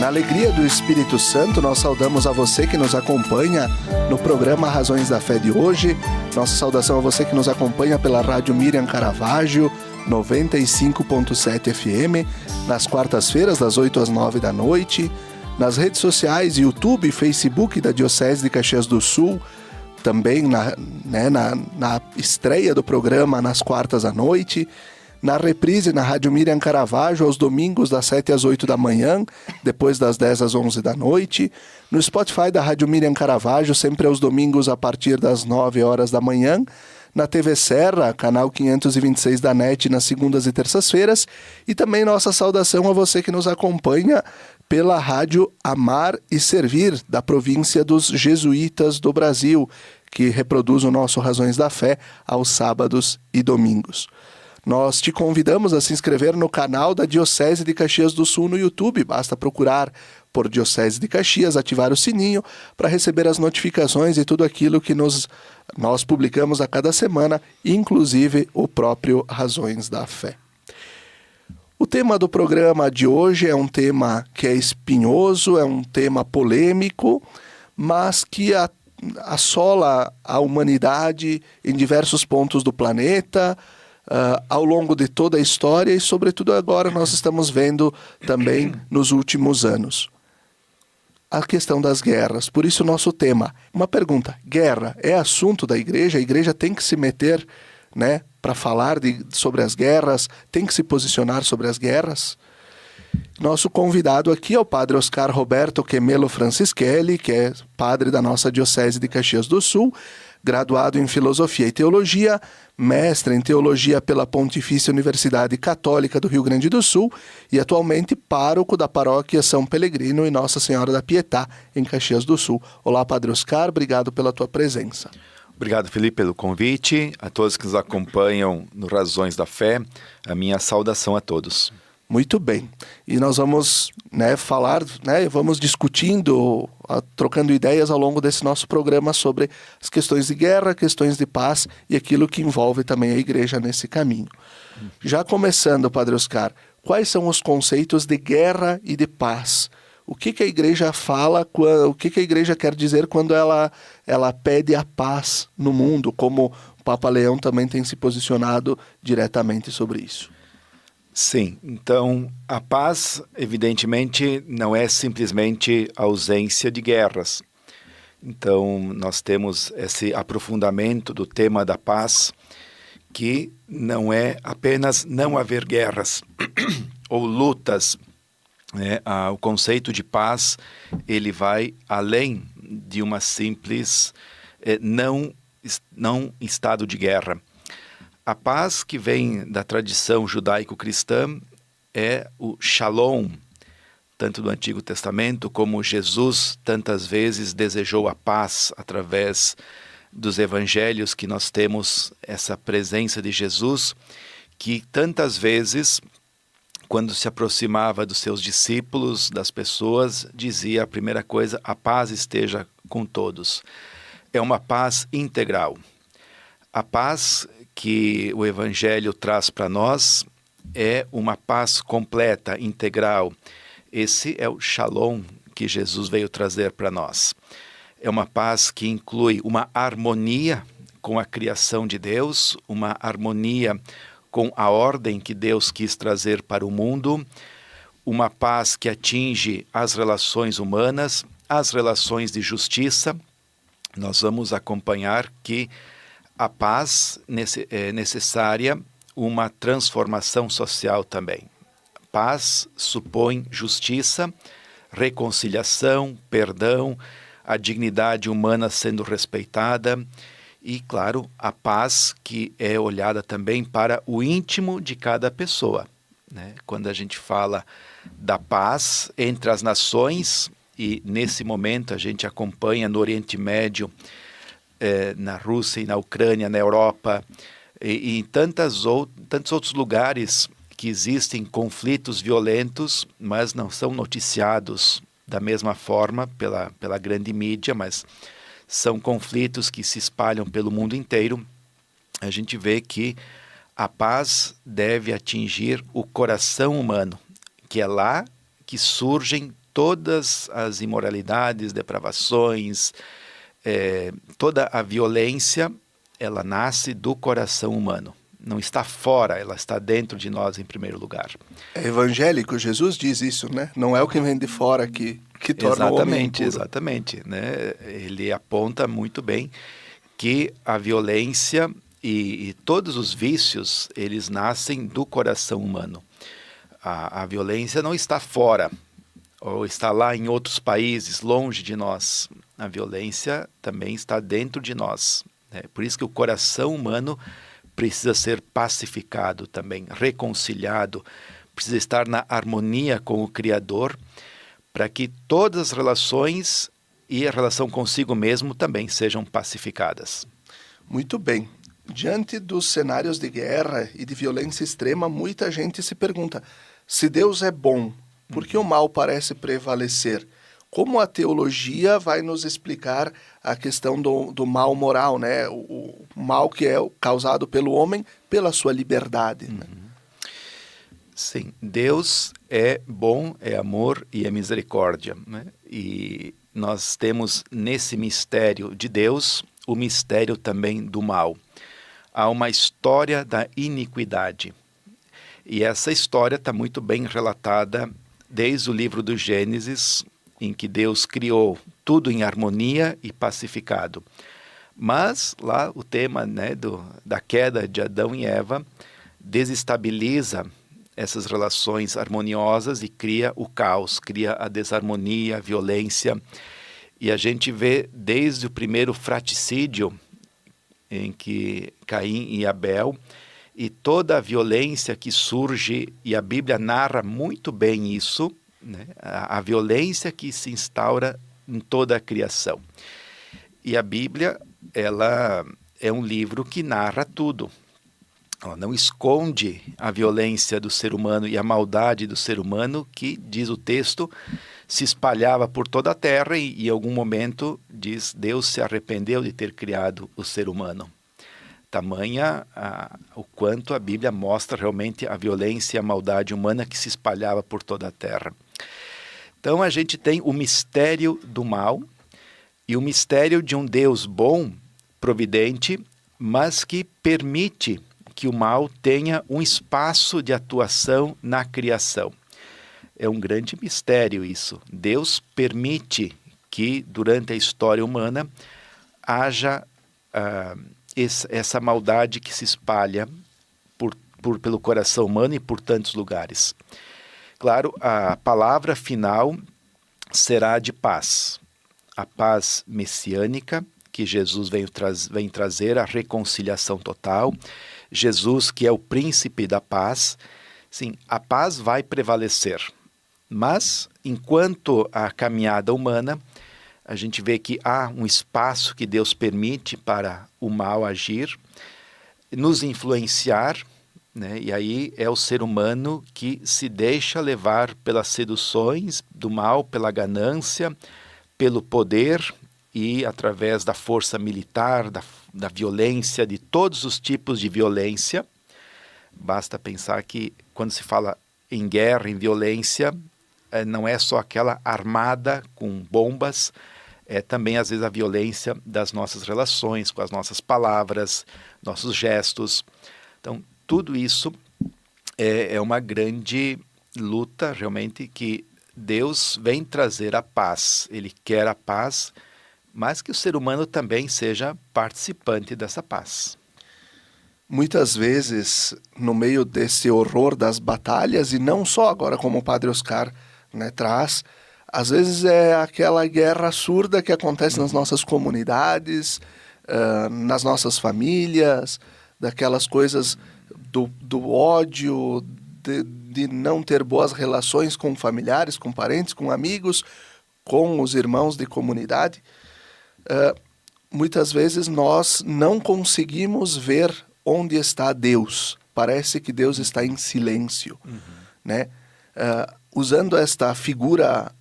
Na alegria do Espírito Santo, nós saudamos a você que nos acompanha no programa Razões da Fé de hoje. Nossa saudação a você que nos acompanha pela Rádio Miriam Caravaggio, 95.7 FM, nas quartas-feiras, das 8 às 9 da noite. Nas redes sociais, YouTube e Facebook da Diocese de Caxias do Sul, também na estreia do programa nas quartas à noite. Na reprise na Rádio Miriam Caravaggio, aos domingos das 7 às 8 da manhã, depois das 10 às 11 da noite. No Spotify da Rádio Miriam Caravaggio, sempre aos domingos a partir das 9 horas da manhã. Na TV Serra, canal 526 da NET, nas segundas e terças-feiras. E também nossa saudação a você que nos acompanha pela Rádio Amar e Servir, da província dos Jesuítas do Brasil, que reproduz o nosso Razões da Fé aos sábados e domingos. Nós te convidamos a se inscrever no canal da Diocese de Caxias do Sul no YouTube. Basta procurar por Diocese de Caxias, ativar o sininho para receber as notificações e tudo aquilo que nós publicamos a cada semana, inclusive o próprio Razões da Fé. O tema do programa de hoje é um tema que é espinhoso, é um tema polêmico, mas que assola a humanidade em diversos pontos do planeta, ao longo de toda a história e, sobretudo, agora nós estamos vendo também nos últimos anos. A questão das guerras. Por isso, o nosso tema. Uma pergunta: guerra é assunto da igreja? A igreja tem que se meter, para falar sobre as guerras? Tem que se posicionar sobre as guerras? Nosso convidado aqui é o padre Oscar Roberto Quemelo Francischelli, que é padre da nossa Diocese de Caxias do Sul, graduado em Filosofia e Teologia, mestre em Teologia pela Pontifícia Universidade Católica do Rio Grande do Sul e atualmente pároco da Paróquia São Pelegrino e Nossa Senhora da Pietá, em Caxias do Sul. Olá, Padre Oscar, obrigado pela tua presença. Obrigado, Felipe, pelo convite. A todos que nos acompanham no Razões da Fé, a minha saudação a todos. Muito bem. E nós vamos falar, vamos discutindo, trocando ideias ao longo desse nosso programa sobre as questões de guerra, questões de paz e aquilo que envolve também a igreja nesse caminho. Já começando, Padre Oscar, quais são os conceitos de guerra e de paz? O que a igreja fala, o que a igreja quer dizer quando ela pede a paz no mundo, como o Papa Leão também tem se posicionado diretamente sobre isso? Sim, então a paz, evidentemente, não é simplesmente a ausência de guerras. Então nós temos esse aprofundamento do tema da paz, que não é apenas não haver guerras ou lutas. O conceito de paz, ele vai além de uma simples não estado de guerra. A paz que vem da tradição judaico-cristã é o shalom, tanto do Antigo Testamento como Jesus tantas vezes desejou a paz através dos evangelhos, que nós temos essa presença de Jesus, que tantas vezes, quando se aproximava dos seus discípulos, das pessoas, dizia a primeira coisa: a paz esteja com todos. É uma paz integral. A paz que o Evangelho traz para nós é uma paz completa, integral. Esse é o Shalom que Jesus veio trazer para nós. É uma paz que inclui uma harmonia com a criação de Deus, uma harmonia com a ordem que Deus quis trazer para o mundo, uma paz que atinge as relações humanas, as relações de justiça. Nós vamos acompanhar que a paz é necessária uma transformação social também. Paz supõe justiça, reconciliação, perdão, a dignidade humana sendo respeitada e, claro, a paz que é olhada também para o íntimo de cada pessoa. Quando a gente fala da paz entre as nações, e nesse momento a gente acompanha no Oriente Médio, na Rússia e na Ucrânia, na Europa e em tantos outros lugares que existem conflitos violentos, mas não são noticiados da mesma forma pela grande mídia, mas são conflitos que se espalham pelo mundo inteiro. A gente vê que a paz deve atingir o coração humano, que é lá que surgem todas as imoralidades, depravações, toda a violência, ela nasce do coração humano. Não está fora, ela está dentro de nós em primeiro lugar. É evangélico, Jesus diz isso, né? Não é o que vem de fora que torna o homem impuro. Exatamente, né? Ele aponta muito bem que a violência e todos os vícios, eles nascem do coração humano. A violência não está fora, ou está lá em outros países, longe de nós. A violência também está dentro de nós. Né? Por isso que o coração humano precisa ser pacificado também, reconciliado, precisa estar na harmonia com o Criador, para que todas as relações e a relação consigo mesmo também sejam pacificadas. Muito bem. Diante dos cenários de guerra e de violência extrema, muita gente se pergunta, se Deus é bom, por que o mal parece prevalecer? Como a teologia vai nos explicar a questão do mal moral, né? O mal que é causado pelo homem pela sua liberdade. Né? Sim, Deus é bom, é amor e é misericórdia. Né? E nós temos nesse mistério de Deus o mistério também do mal. Há uma história da iniquidade. E essa história está muito bem relatada desde o livro do Gênesis, em que Deus criou tudo em harmonia e pacificado. Mas lá o tema, né, da queda de Adão e Eva desestabiliza essas relações harmoniosas e cria o caos, cria a desarmonia, a violência. E a gente vê desde o primeiro fratricídio, em que Caim e Abel, e toda a violência que surge, e a Bíblia narra muito bem isso, né? A violência que se instaura em toda a criação. E a Bíblia, ela é um livro que narra tudo. Ela não esconde a violência do ser humano e a maldade do ser humano, que, diz o texto, se espalhava por toda a terra e em algum momento, diz, Deus se arrependeu de ter criado o ser humano. Tamanha o quanto a Bíblia mostra realmente a violência e a maldade humana que se espalhava por toda a terra. Então a gente tem o mistério do mal e o mistério de um Deus bom, providente, mas que permite que o mal tenha um espaço de atuação na criação. É um grande mistério isso. Deus permite que durante a história humana haja essa maldade que se espalha pelo coração humano e por tantos lugares. Claro, a palavra final será de paz. A paz messiânica, que Jesus vem trazer, a reconciliação total. Jesus, que é o príncipe da paz. Sim, a paz vai prevalecer. Mas, enquanto a caminhada humana, a gente vê que há um espaço que Deus permite para o mal agir, nos influenciar, né? E aí é o ser humano que se deixa levar pelas seduções do mal, pela ganância, pelo poder e através da força militar, da violência, de todos os tipos de violência. Basta pensar que quando se fala em guerra, em violência, não é só aquela armada com bombas, é também às vezes a violência das nossas relações, com as nossas palavras, nossos gestos. Então, tudo isso é uma grande luta, realmente, que Deus vem trazer a paz. Ele quer a paz, mas que o ser humano também seja participante dessa paz. Muitas vezes, no meio desse horror das batalhas, e não só agora como o Padre Oscar, né, traz, às vezes é aquela guerra surda que acontece nas nossas comunidades, nas nossas famílias, daquelas coisas do ódio, de não ter boas relações com familiares, com parentes, com amigos, com os irmãos de comunidade. Muitas vezes nós não conseguimos ver onde está Deus. Parece que Deus está em silêncio. Né? Usando esta figura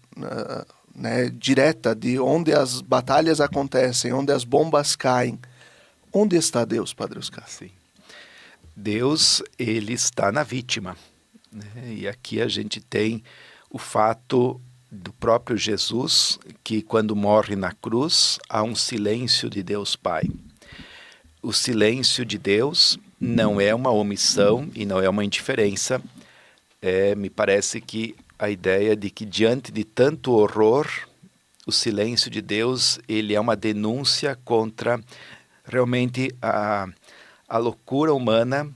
né, direta de onde as batalhas acontecem, onde as bombas caem, onde está Deus, Padre Oscar? Sim. Deus, ele está na vítima. Né? E aqui a gente tem o fato do próprio Jesus, que quando morre na cruz, há um silêncio de Deus Pai. O silêncio de Deus não é uma omissão e não é uma indiferença. Me parece que a ideia de que diante de tanto horror, o silêncio de Deus ele é uma denúncia contra realmente a loucura humana,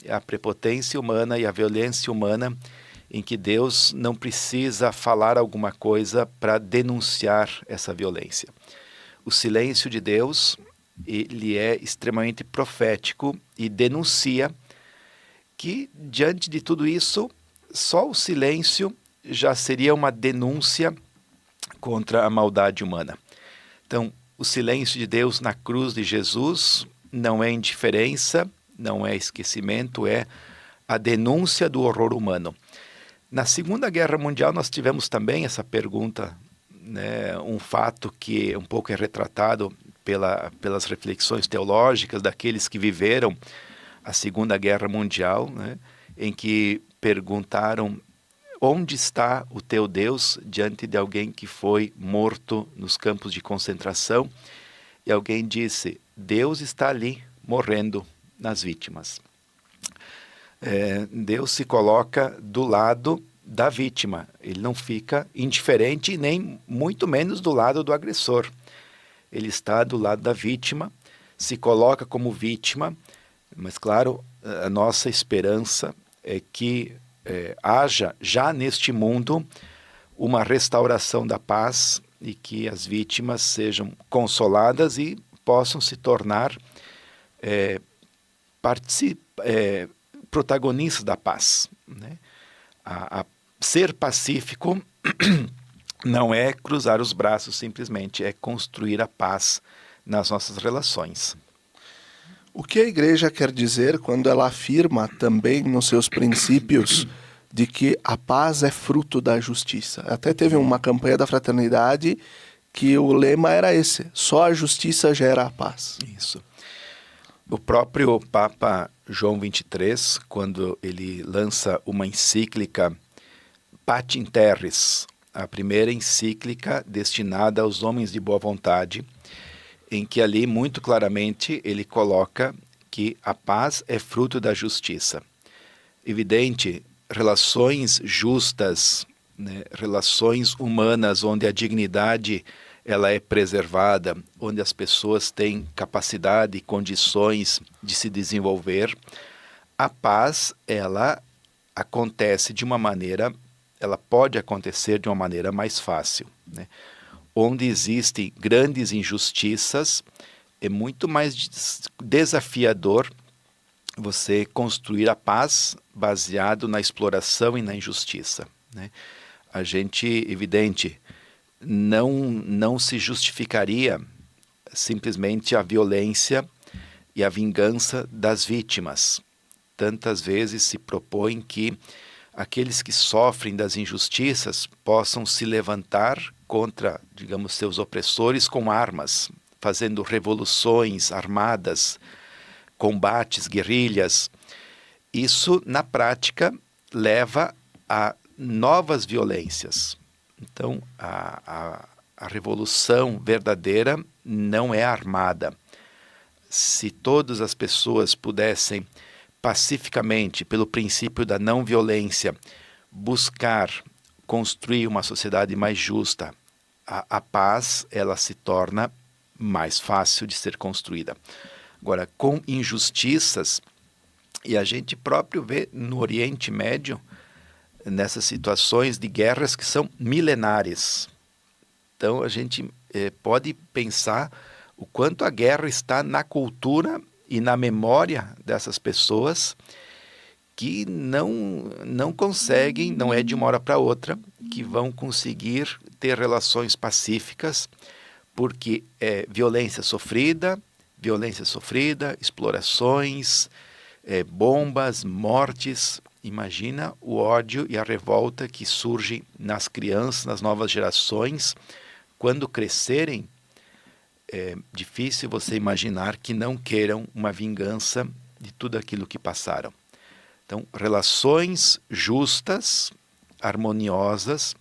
a prepotência humana e a violência humana, em que Deus não precisa falar alguma coisa para denunciar essa violência. O silêncio de Deus ele é extremamente profético e denuncia que, diante de tudo isso, só o silêncio já seria uma denúncia contra a maldade humana. Então, o silêncio de Deus na cruz de Jesus não é indiferença, não é esquecimento, é a denúncia do horror humano. Na Segunda Guerra Mundial nós tivemos também essa pergunta, né, um fato que um pouco é retratado pelas reflexões teológicas daqueles que viveram a Segunda Guerra Mundial, né, em que perguntaram: onde está o teu Deus diante de alguém que foi morto nos campos de concentração? E alguém disse: Deus está ali, morrendo nas vítimas. Deus se coloca do lado da vítima. Ele não fica indiferente, nem muito menos do lado do agressor. Ele está do lado da vítima, se coloca como vítima, mas claro, a nossa esperança é que haja já neste mundo uma restauração da paz e que as vítimas sejam consoladas e possam se tornar protagonistas da paz, né? Ser pacífico não é cruzar os braços simplesmente, é construir a paz nas nossas relações. O que a igreja quer dizer quando ela afirma também nos seus princípios de que a paz é fruto da justiça? Até teve uma campanha da fraternidade que o lema era esse: só a justiça gera a paz. Isso. O próprio Papa João XXIII, quando ele lança uma encíclica Pacem Terris, a primeira encíclica destinada aos homens de boa vontade, em que ali muito claramente ele coloca que a paz é fruto da justiça. Evidente, relações justas, né, relações humanas onde a dignidade ela é preservada, onde as pessoas têm capacidade e condições de se desenvolver, a paz ela acontece de uma maneira, ela pode acontecer de uma maneira mais fácil, né? Onde existem grandes injustiças, é muito mais desafiador você construir a paz baseado na exploração e na injustiça, né? A gente, evidente, não se justificaria simplesmente a violência e a vingança das vítimas. Tantas vezes se propõe que aqueles que sofrem das injustiças possam se levantar contra, digamos, seus opressores com armas, fazendo revoluções armadas, combates, guerrilhas. Isso, na prática, leva a novas violências. Então, a revolução verdadeira não é armada. Se todas as pessoas pudessem pacificamente, pelo princípio da não violência, buscar construir uma sociedade mais justa, a paz ela se torna mais fácil de ser construída. Agora, com injustiças, e a gente próprio vê no Oriente Médio, nessas situações de guerras que são milenares. Então, a gente pode pensar o quanto a guerra está na cultura e na memória dessas pessoas que não conseguem, não é de uma hora para outra, que vão conseguir ter relações pacíficas, porque é violência sofrida, explorações, bombas, mortes. Imagina o ódio e a revolta que surgem nas crianças, nas novas gerações. Quando crescerem, é difícil você imaginar que não queiram uma vingança de tudo aquilo que passaram. Então, relações justas, harmoniosas,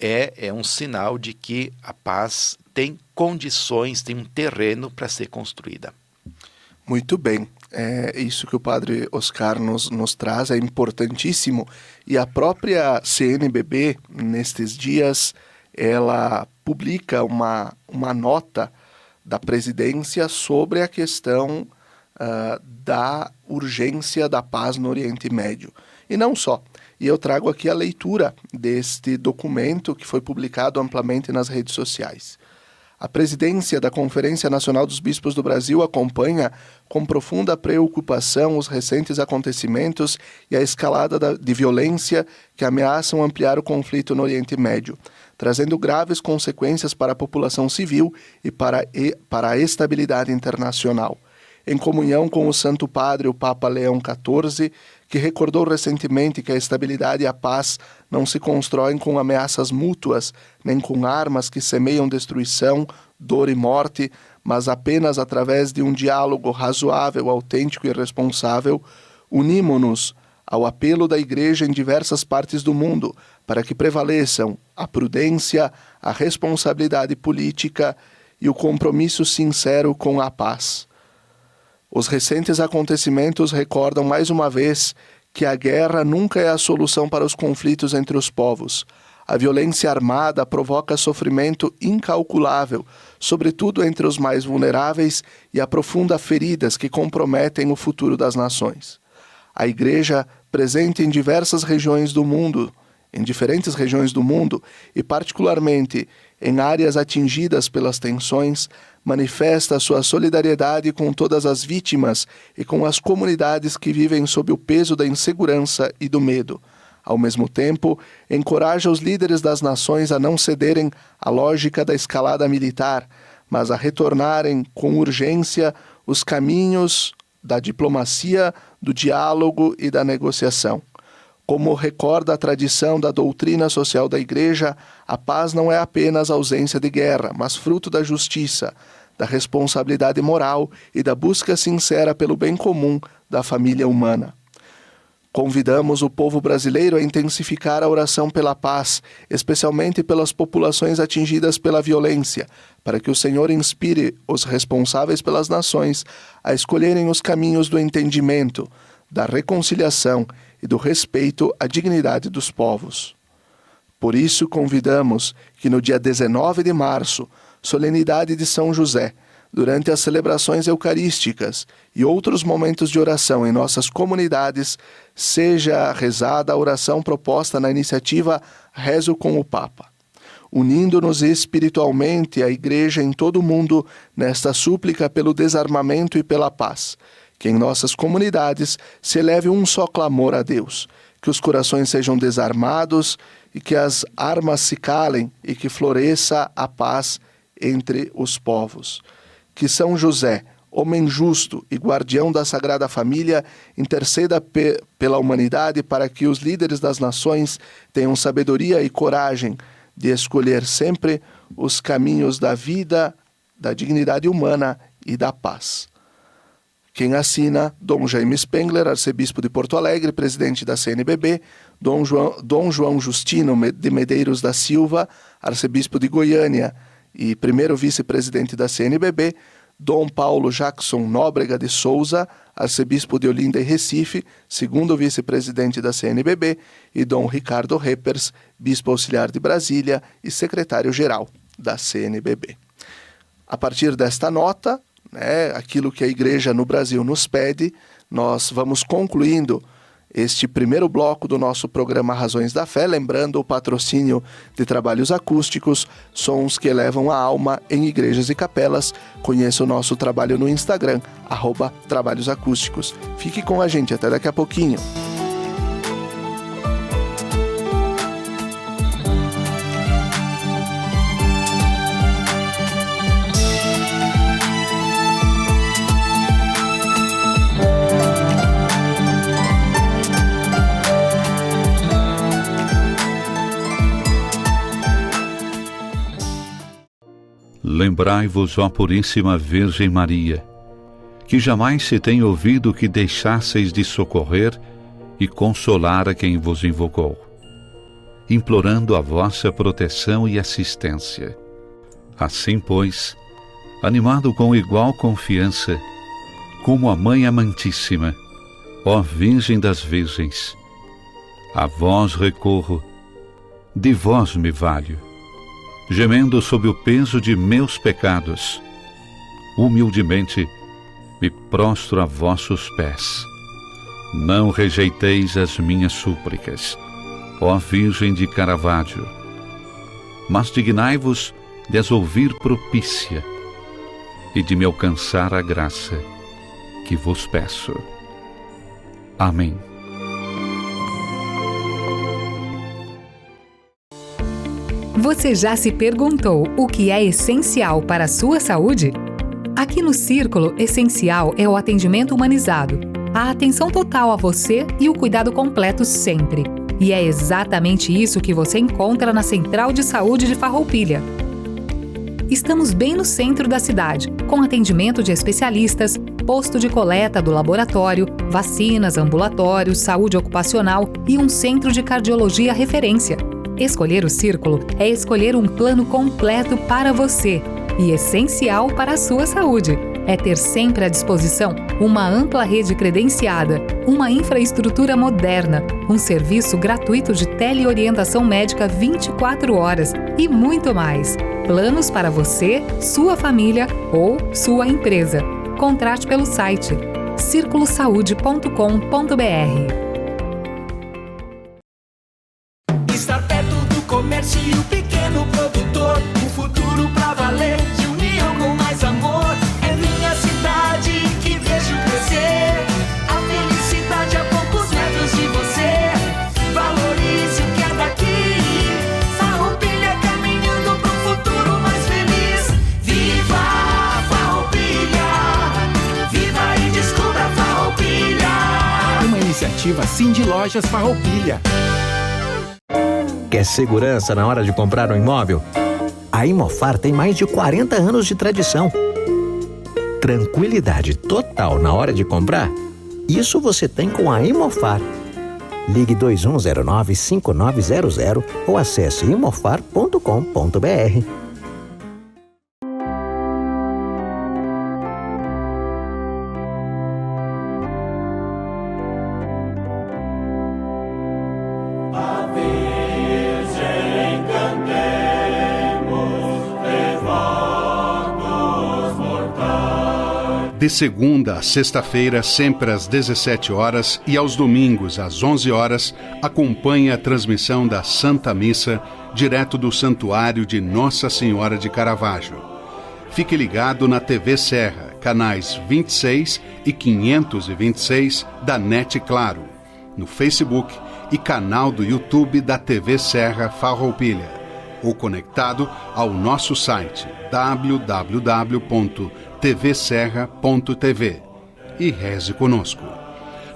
é um sinal de que a paz tem condições, tem um terreno para ser construída. Muito bem. Isso que o Padre Oscar nos traz é importantíssimo. E a própria CNBB, nestes dias, ela publica uma nota da presidência sobre a questão da urgência da paz no Oriente Médio. E não só. E eu trago aqui a leitura deste documento que foi publicado amplamente nas redes sociais. A presidência da Conferência Nacional dos Bispos do Brasil acompanha com profunda preocupação os recentes acontecimentos e a escalada de violência que ameaçam ampliar o conflito no Oriente Médio, trazendo graves consequências para a população civil e para a estabilidade internacional. Em comunhão com o Santo Padre, o Papa Leão XIV, que recordou recentemente que a estabilidade e a paz não se constroem com ameaças mútuas, nem com armas que semeiam destruição, dor e morte, mas apenas através de um diálogo razoável, autêntico e responsável, unimo-nos ao apelo da Igreja em diversas partes do mundo para que prevaleçam a prudência, a responsabilidade política e o compromisso sincero com a paz. Os recentes acontecimentos recordam mais uma vez que a guerra nunca é a solução para os conflitos entre os povos. A violência armada provoca sofrimento incalculável, sobretudo entre os mais vulneráveis, e aprofunda feridas que comprometem o futuro das nações. A Igreja, presente em diferentes regiões do mundo, e particularmente em áreas atingidas pelas tensões, manifesta sua solidariedade com todas as vítimas e com as comunidades que vivem sob o peso da insegurança e do medo. Ao mesmo tempo, encoraja os líderes das nações a não cederem à lógica da escalada militar, mas a retornarem com urgência os caminhos da diplomacia, do diálogo e da negociação. Como recorda a tradição da doutrina social da Igreja, a paz não é apenas ausência de guerra, mas fruto da justiça, da responsabilidade moral e da busca sincera pelo bem comum da família humana. Convidamos o povo brasileiro a intensificar a oração pela paz, especialmente pelas populações atingidas pela violência, para que o Senhor inspire os responsáveis pelas nações a escolherem os caminhos do entendimento, da reconciliação e do respeito à dignidade dos povos. Por isso, convidamos que no dia 19 de março, solenidade de São José, durante as celebrações eucarísticas e outros momentos de oração em nossas comunidades, seja rezada a oração proposta na iniciativa Rezo com o Papa, unindo-nos espiritualmente à Igreja em todo o mundo nesta súplica pelo desarmamento e pela paz. Que em nossas comunidades se eleve um só clamor a Deus, que os corações sejam desarmados e que as armas se calem e que floresça a paz entre os povos. Que São José, homem justo e guardião da Sagrada Família, interceda pela humanidade para que os líderes das nações tenham sabedoria e coragem de escolher sempre os caminhos da vida, da dignidade humana e da paz. Quem assina, Dom Jaime Spengler, arcebispo de Porto Alegre, presidente da CNBB, Dom João Justino de Medeiros da Silva, arcebispo de Goiânia e primeiro vice-presidente da CNBB, Dom Paulo Jackson Nóbrega de Souza, arcebispo de Olinda e Recife, segundo vice-presidente da CNBB, e Dom Ricardo Reppers, bispo auxiliar de Brasília e secretário-geral da CNBB. A partir desta nota, aquilo que a Igreja no Brasil nos pede, nós vamos concluindo este primeiro bloco do nosso programa Razões da Fé, lembrando o patrocínio de trabalhos acústicos, sons que elevam a alma em igrejas e capelas. Conheça o nosso trabalho no Instagram, @trabalhosacústicos. Fique com a gente, até daqui a pouquinho. Lembrai-vos, ó Puríssima Virgem Maria, que jamais se tem ouvido que deixasseis de socorrer e consolar a quem vos invocou. implorando a vossa proteção e assistência. Assim, pois, animado com igual confiança, como a Mãe Amantíssima, ó Virgem das Virgens, a vós recorro, de vós me valho, gemendo sob o peso de meus pecados, humildemente me prostro a vossos pés. Não rejeiteis as minhas súplicas, ó Virgem de Caravaggio, mas dignai-vos de as ouvir propícia e de me alcançar a graça que vos peço. Amém. Você já se perguntou o que é essencial para a sua saúde? Aqui no Círculo, essencial é o atendimento humanizado, a atenção total a você e o cuidado completo sempre. E é exatamente isso que você encontra na Central de Saúde de Farroupilha. Estamos bem no centro da cidade, com atendimento de especialistas, posto de coleta do laboratório, vacinas, ambulatórios, saúde ocupacional e um centro de cardiologia referência. Escolher o Círculo é escolher um plano completo para você e essencial para a sua saúde. É ter sempre à disposição uma ampla rede credenciada, uma infraestrutura moderna, um serviço gratuito de teleorientação médica 24 horas e muito mais. Planos para você, sua família ou sua empresa. Contrate pelo site circulosaude.com.br. Estar perto do comércio e o pequeno produtor, um futuro pra valer, de união com mais amor. É minha cidade que vejo crescer, a felicidade a poucos metros de você. Valorize o que é daqui, Farroupilha caminhando pro futuro mais feliz. Viva Farroupilha, viva e descubra Farroupilha. Uma iniciativa Cindy Lojas Farroupilha. Quer segurança na hora de comprar um imóvel? A Imofar tem mais de 40 anos de tradição. Tranquilidade total na hora de comprar? Isso você tem com a Imofar. Ligue 2109-5900 ou acesse imofar.com.br. De segunda a sexta-feira, sempre às 17 horas e aos domingos às 11 horas, acompanhe a transmissão da Santa Missa direto do Santuário de Nossa Senhora de Caravaggio. Fique ligado na TV Serra, canais 26 e 526 da NET Claro, no Facebook e canal do YouTube da TV Serra Farroupilha, ou conectado ao nosso site www.tvserra.tv e reze conosco.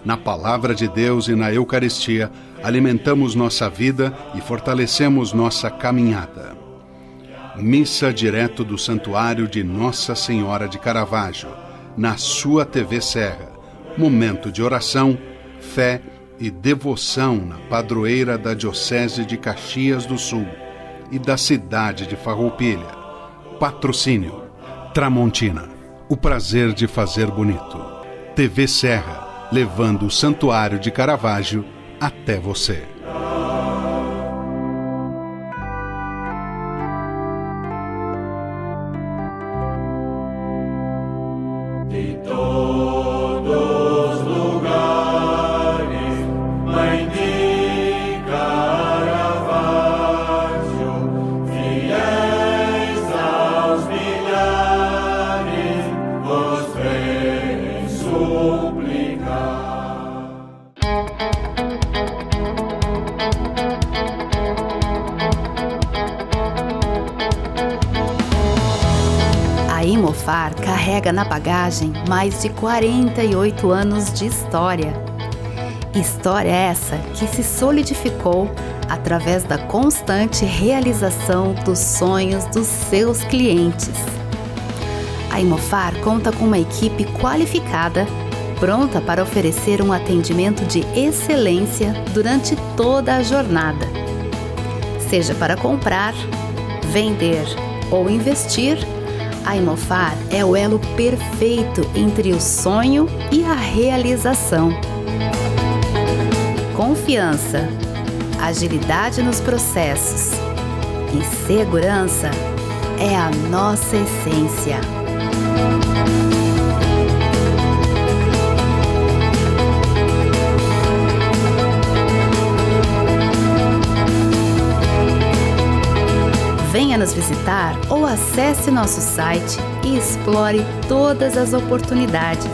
Na Palavra de Deus e na Eucaristia, alimentamos nossa vida e fortalecemos nossa caminhada. Missa direto do Santuário de Nossa Senhora de Caravaggio, na sua TV Serra. Momento de oração, fé e devoção na padroeira da Diocese de Caxias do Sul e da cidade de Farroupilha. Patrocínio Tramontina, o prazer de fazer bonito. TV Serra, levando o Santuário de Caravaggio até você. De todos os lugares, Mãe de Caravaggio, fiéis aos milhares, vos vem suplicar. A Imofar carrega na bagagem mais de 48 anos de história. História essa que se solidificou através da constante realização dos sonhos dos seus clientes. A Imofar conta com uma equipe qualificada, pronta para oferecer um atendimento de excelência durante toda a jornada. Seja para comprar, vender ou investir, a Imofar é o elo perfeito entre o sonho e a realização. Confiança, agilidade nos processos e segurança é a nossa essência. Venha nos visitar ou acesse nosso site e explore todas as oportunidades.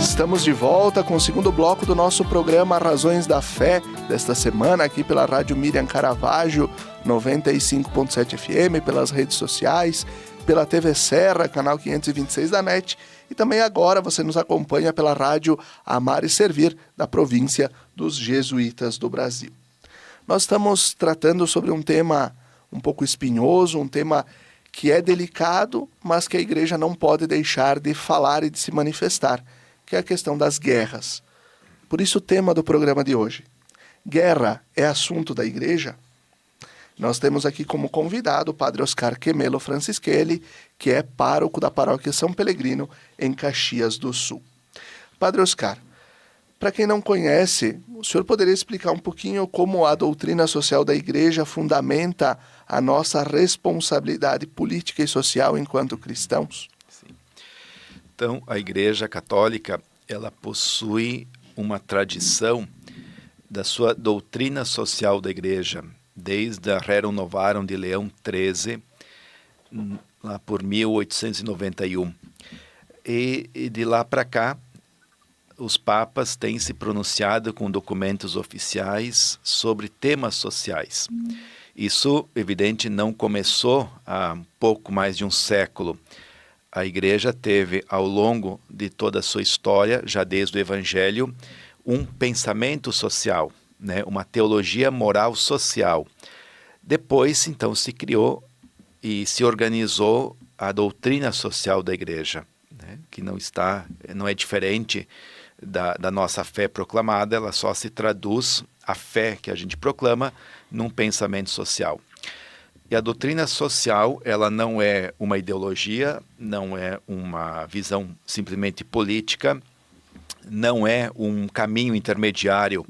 Estamos de volta com o segundo bloco do nosso programa Razões da Fé, desta semana aqui pela Rádio Miriam Caravaggio, 95.7 FM, pelas redes sociais, pela TV Serra, canal 526 da NET, e também agora você nos acompanha pela Rádio Amar e Servir, da província dos Jesuítas do Brasil. Nós estamos tratando sobre um tema um pouco espinhoso, um tema que é delicado, mas que a igreja não pode deixar de falar e de se manifestar, que é a questão das guerras. Por isso o tema do programa de hoje. Guerra é assunto da igreja? Nós temos aqui como convidado o Padre Oscar Quemelo Francischelli, que é pároco da paróquia São Pelegrino, em Caxias do Sul. Padre Oscar, para quem não conhece, o senhor poderia explicar um pouquinho como a doutrina social da igreja fundamenta a nossa responsabilidade política e social enquanto cristãos? Então, a Igreja Católica, ela possui uma tradição da sua doutrina social da Igreja, desde a Rerum Novarum de Leão XIII, lá por 1891. E de lá para cá, os papas têm se pronunciado com documentos oficiais sobre temas sociais. Isso, evidente, não começou há pouco mais de um século. A Igreja teve, ao longo de toda a sua história, já desde o Evangelho, um pensamento social, né? Uma teologia moral social. Depois, então, se criou e se organizou a doutrina social da Igreja, né? Que não é diferente da nossa fé proclamada, ela só se traduz, a fé que a gente proclama, num pensamento social. E a doutrina social, ela não é uma ideologia, não é uma visão simplesmente política, não é um caminho intermediário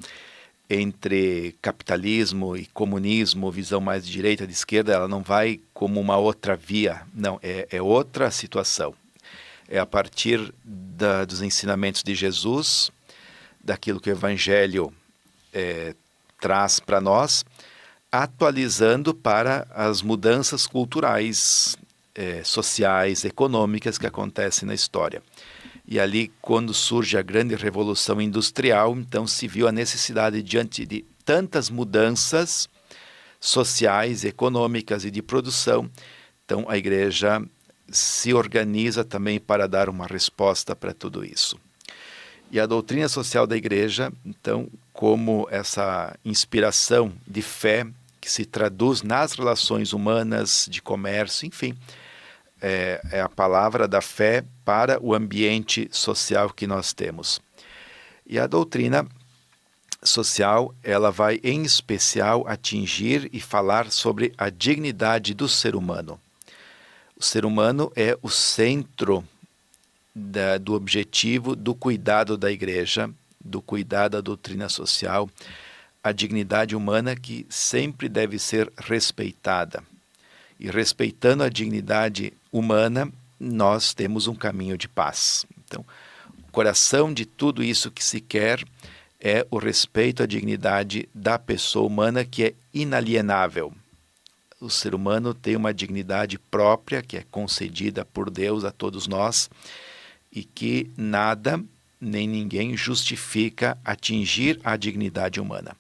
entre capitalismo e comunismo, visão mais de direita, de esquerda, ela não vai como uma outra via, não, é outra situação. É a partir dos ensinamentos de Jesus, daquilo que o Evangelho traz para nós, atualizando para as mudanças culturais, sociais, econômicas que acontecem na história. E ali, quando surge a grande revolução industrial, então se viu a necessidade, diante de tantas mudanças sociais, econômicas e de produção, então a Igreja se organiza também para dar uma resposta para tudo isso. E a doutrina social da Igreja, então, como essa inspiração de fé que se traduz nas relações humanas, de comércio, enfim, é a palavra da fé para o ambiente social que nós temos. E a doutrina social, ela vai em especial atingir e falar sobre a dignidade do ser humano. O ser humano é o centro do objetivo do cuidado da Igreja, do cuidado da doutrina social, a dignidade humana que sempre deve ser respeitada. E respeitando a dignidade humana, nós temos um caminho de paz. Então, o coração de tudo isso que se quer é o respeito à dignidade da pessoa humana, que é inalienável. O ser humano tem uma dignidade própria, que é concedida por Deus a todos nós, e que nada nem ninguém justifica atingir a dignidade humana.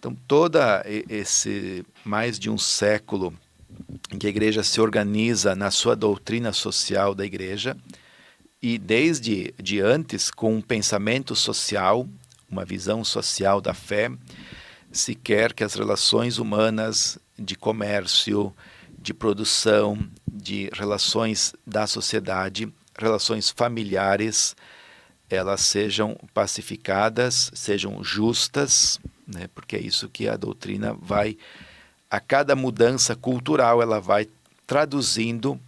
Então, toda esse mais de um século em que a igreja se organiza na sua doutrina social da igreja, e desde antes, com um pensamento social, uma visão social da fé, se quer que as relações humanas de comércio, de produção, de relações da sociedade, relações familiares, elas sejam pacificadas, sejam justas, né? Porque é isso que a doutrina vai, a cada mudança cultural, ela vai traduzindo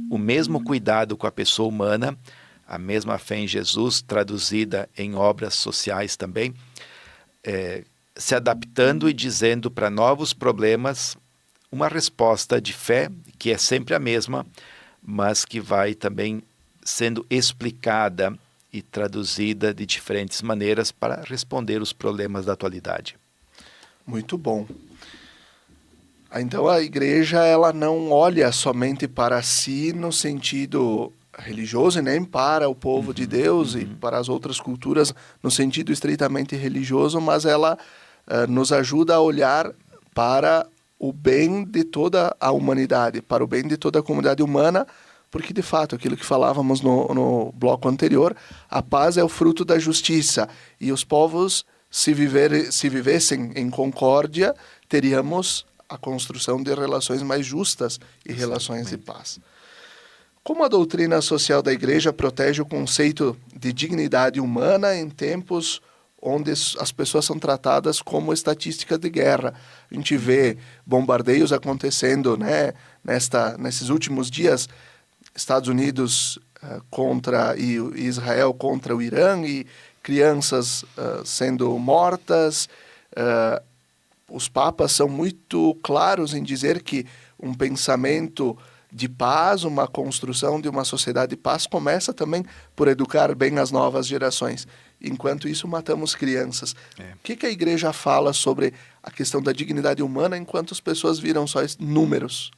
o mesmo cuidado com a pessoa humana, a mesma fé em Jesus, traduzida em obras sociais também, se adaptando e dizendo para novos problemas uma resposta de fé, que é sempre a mesma, mas que vai também sendo explicada e traduzida de diferentes maneiras para responder os problemas da atualidade. Muito bom. Então a igreja, ela não olha somente para si no sentido religioso e nem para o povo de Deus e para as outras culturas no sentido estritamente religioso, mas ela nos ajuda a olhar para o bem de toda a humanidade, para o bem de toda a comunidade humana, porque de fato, aquilo que falávamos no bloco anterior, a paz é o fruto da justiça, e os povos, se vivessem em concórdia, teríamos a construção de relações mais justas e relações de paz. Como a doutrina social da igreja protege o conceito de dignidade humana em tempos onde as pessoas são tratadas como estatísticas de guerra? A gente vê bombardeios acontecendo, né, nesses últimos dias, Estados Unidos contra e Israel contra o Irã, e crianças sendo mortas. Os papas são muito claros em dizer que um pensamento de paz, uma construção de uma sociedade de paz, começa também por educar bem as novas gerações. Enquanto isso, matamos crianças. O que a igreja fala sobre a questão da dignidade humana enquanto as pessoas viram só números?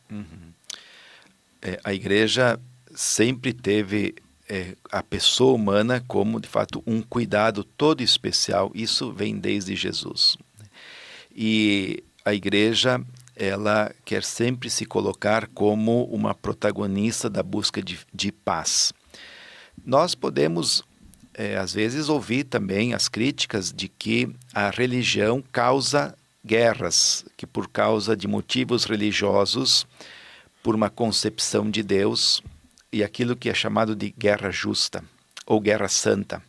A igreja sempre teve a pessoa humana como, de fato, um cuidado todo especial. Isso vem desde Jesus. E a igreja, ela quer sempre se colocar como uma protagonista da busca de paz. Nós podemos, às vezes, ouvir também as críticas de que a religião causa guerras, que por causa de motivos religiosos, por uma concepção de Deus, e aquilo que é chamado de guerra justa, ou guerra santa.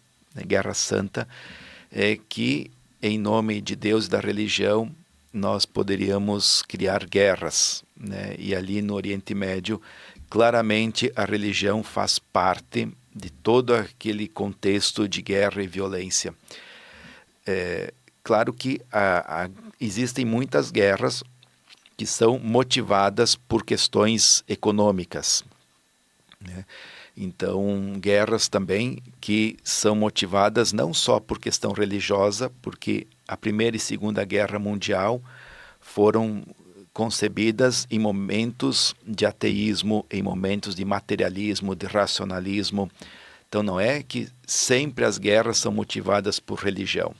Guerra santa é que, em nome de Deus e da religião, nós poderíamos criar guerras, né? E ali no Oriente Médio, claramente a religião faz parte de todo aquele contexto de guerra e violência. Claro que existem muitas guerras que são motivadas por questões econômicas, né? Então, guerras também que são motivadas não só por questão religiosa, porque a Primeira e Segunda Guerra Mundial foram concebidas em momentos de ateísmo, em momentos de materialismo, de racionalismo. Então, não é que sempre as guerras são motivadas por religião.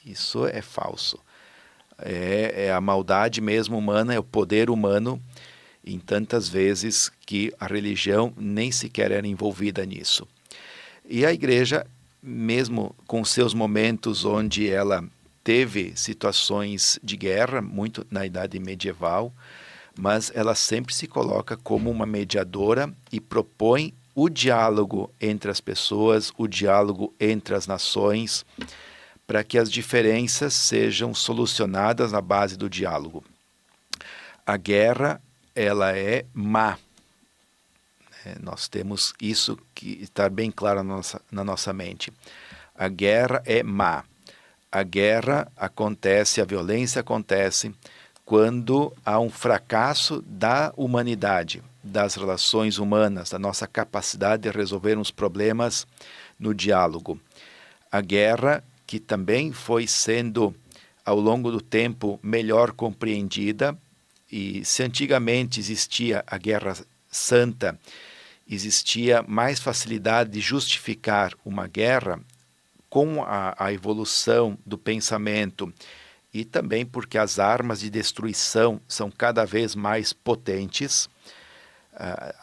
Isso é falso. É a maldade mesmo humana, é o poder humano, em tantas vezes que a religião nem sequer era envolvida nisso. E a igreja, mesmo com seus momentos onde ela teve situações de guerra, muito na idade medieval, mas ela sempre se coloca como uma mediadora e propõe o diálogo entre as pessoas, o diálogo entre as nações, para que as diferenças sejam solucionadas na base do diálogo. A guerra, ela é má. Nós temos isso que estar bem claro na nossa mente. A guerra é má. A guerra acontece, a violência acontece quando há um fracasso da humanidade, das relações humanas, da nossa capacidade de resolver os problemas no diálogo. A guerra, que também foi sendo, ao longo do tempo, melhor compreendida. E se antigamente existia a guerra santa, existia mais facilidade de justificar uma guerra, com a evolução do pensamento e também porque as armas de destruição são cada vez mais potentes,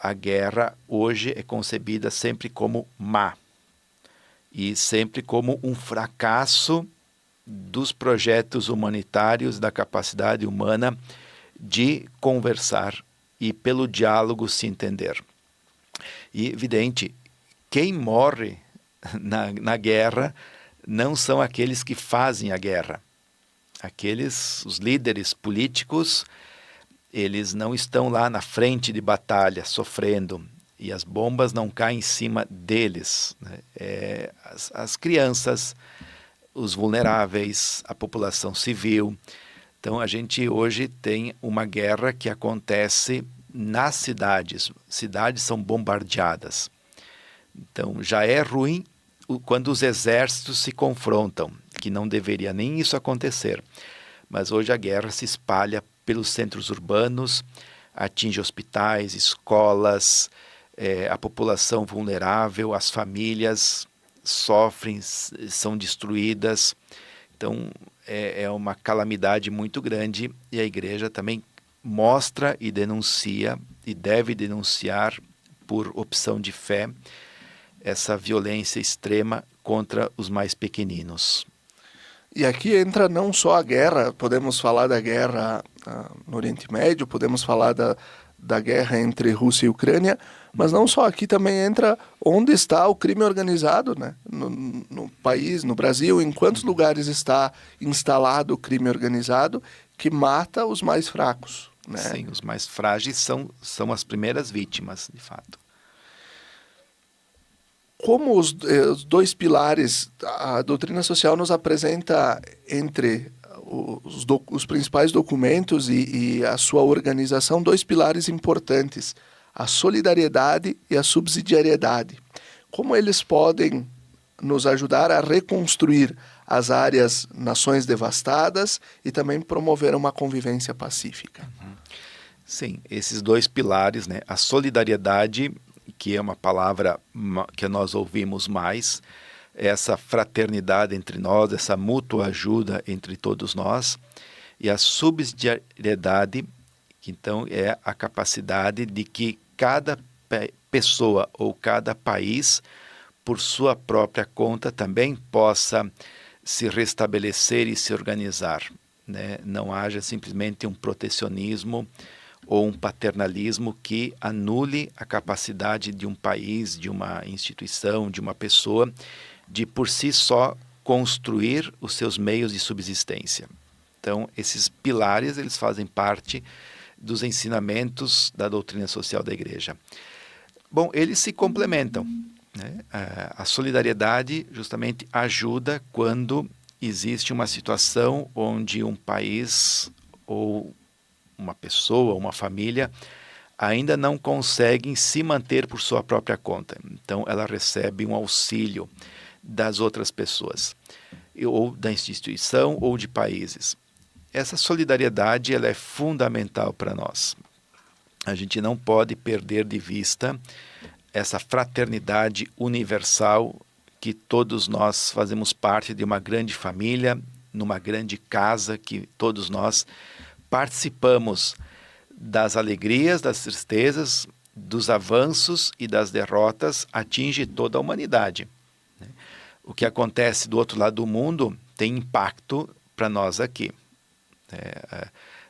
a guerra hoje é concebida sempre como má e sempre como um fracasso dos projetos humanitários, da capacidade humana de conversar e pelo diálogo se entender. E, evidente, quem morre na guerra não são aqueles que fazem a guerra. Os líderes políticos, eles não estão lá na frente de batalha, sofrendo, e as bombas não caem em cima deles, né? As crianças, os vulneráveis, a população civil. Então, a gente hoje tem uma guerra que acontece nas cidades. Cidades são bombardeadas. Então, já é ruim quando os exércitos se confrontam, que não deveria nem isso acontecer. Mas hoje a guerra se espalha pelos centros urbanos, atinge hospitais, escolas, a população vulnerável, as famílias sofrem, são destruídas. Então, é uma calamidade muito grande, e a igreja também mostra e denuncia, e deve denunciar por opção de fé, essa violência extrema contra os mais pequeninos. E aqui entra não só a guerra, podemos falar da guerra no Oriente Médio, podemos falar da guerra entre Rússia e Ucrânia, mas não só, aqui também entra onde está o crime organizado, né? No país, no Brasil, em quantos lugares está instalado o crime organizado que mata os mais fracos, né? Sim, os mais frágeis são as primeiras vítimas, de fato. Como os dois pilares, a doutrina social nos apresenta entre os principais documentos e a sua organização, dois pilares importantes, a solidariedade e a subsidiariedade. Como eles podem nos ajudar a reconstruir as áreas, nações devastadas, e também promover uma convivência pacífica? Sim, esses dois pilares, né? A solidariedade, que é uma palavra que nós ouvimos mais, essa fraternidade entre nós, essa mútua ajuda entre todos nós, e a subsidiariedade, que então é a capacidade de que cada pessoa ou cada país, por sua própria conta, também possa se restabelecer e se organizar, né? Não haja simplesmente um protecionismo ou um paternalismo que anule a capacidade de um país, de uma instituição, de uma pessoa, de por si só construir os seus meios de subsistência. Então, esses pilares, eles fazem parte dos ensinamentos da doutrina social da igreja. Bom, eles se complementam, né? A solidariedade justamente ajuda quando existe uma situação onde um país ou uma pessoa, uma família, ainda não conseguem se manter por sua própria conta. Então, ela recebe um auxílio das outras pessoas, ou da instituição, ou de países. Essa solidariedade, ela é fundamental para nós. A gente não pode perder de vista essa fraternidade universal, que todos nós fazemos parte de uma grande família, numa grande casa, que todos nós participamos das alegrias, das tristezas, dos avanços e das derrotas, atinge toda a humanidade. O que acontece do outro lado do mundo tem impacto para nós aqui.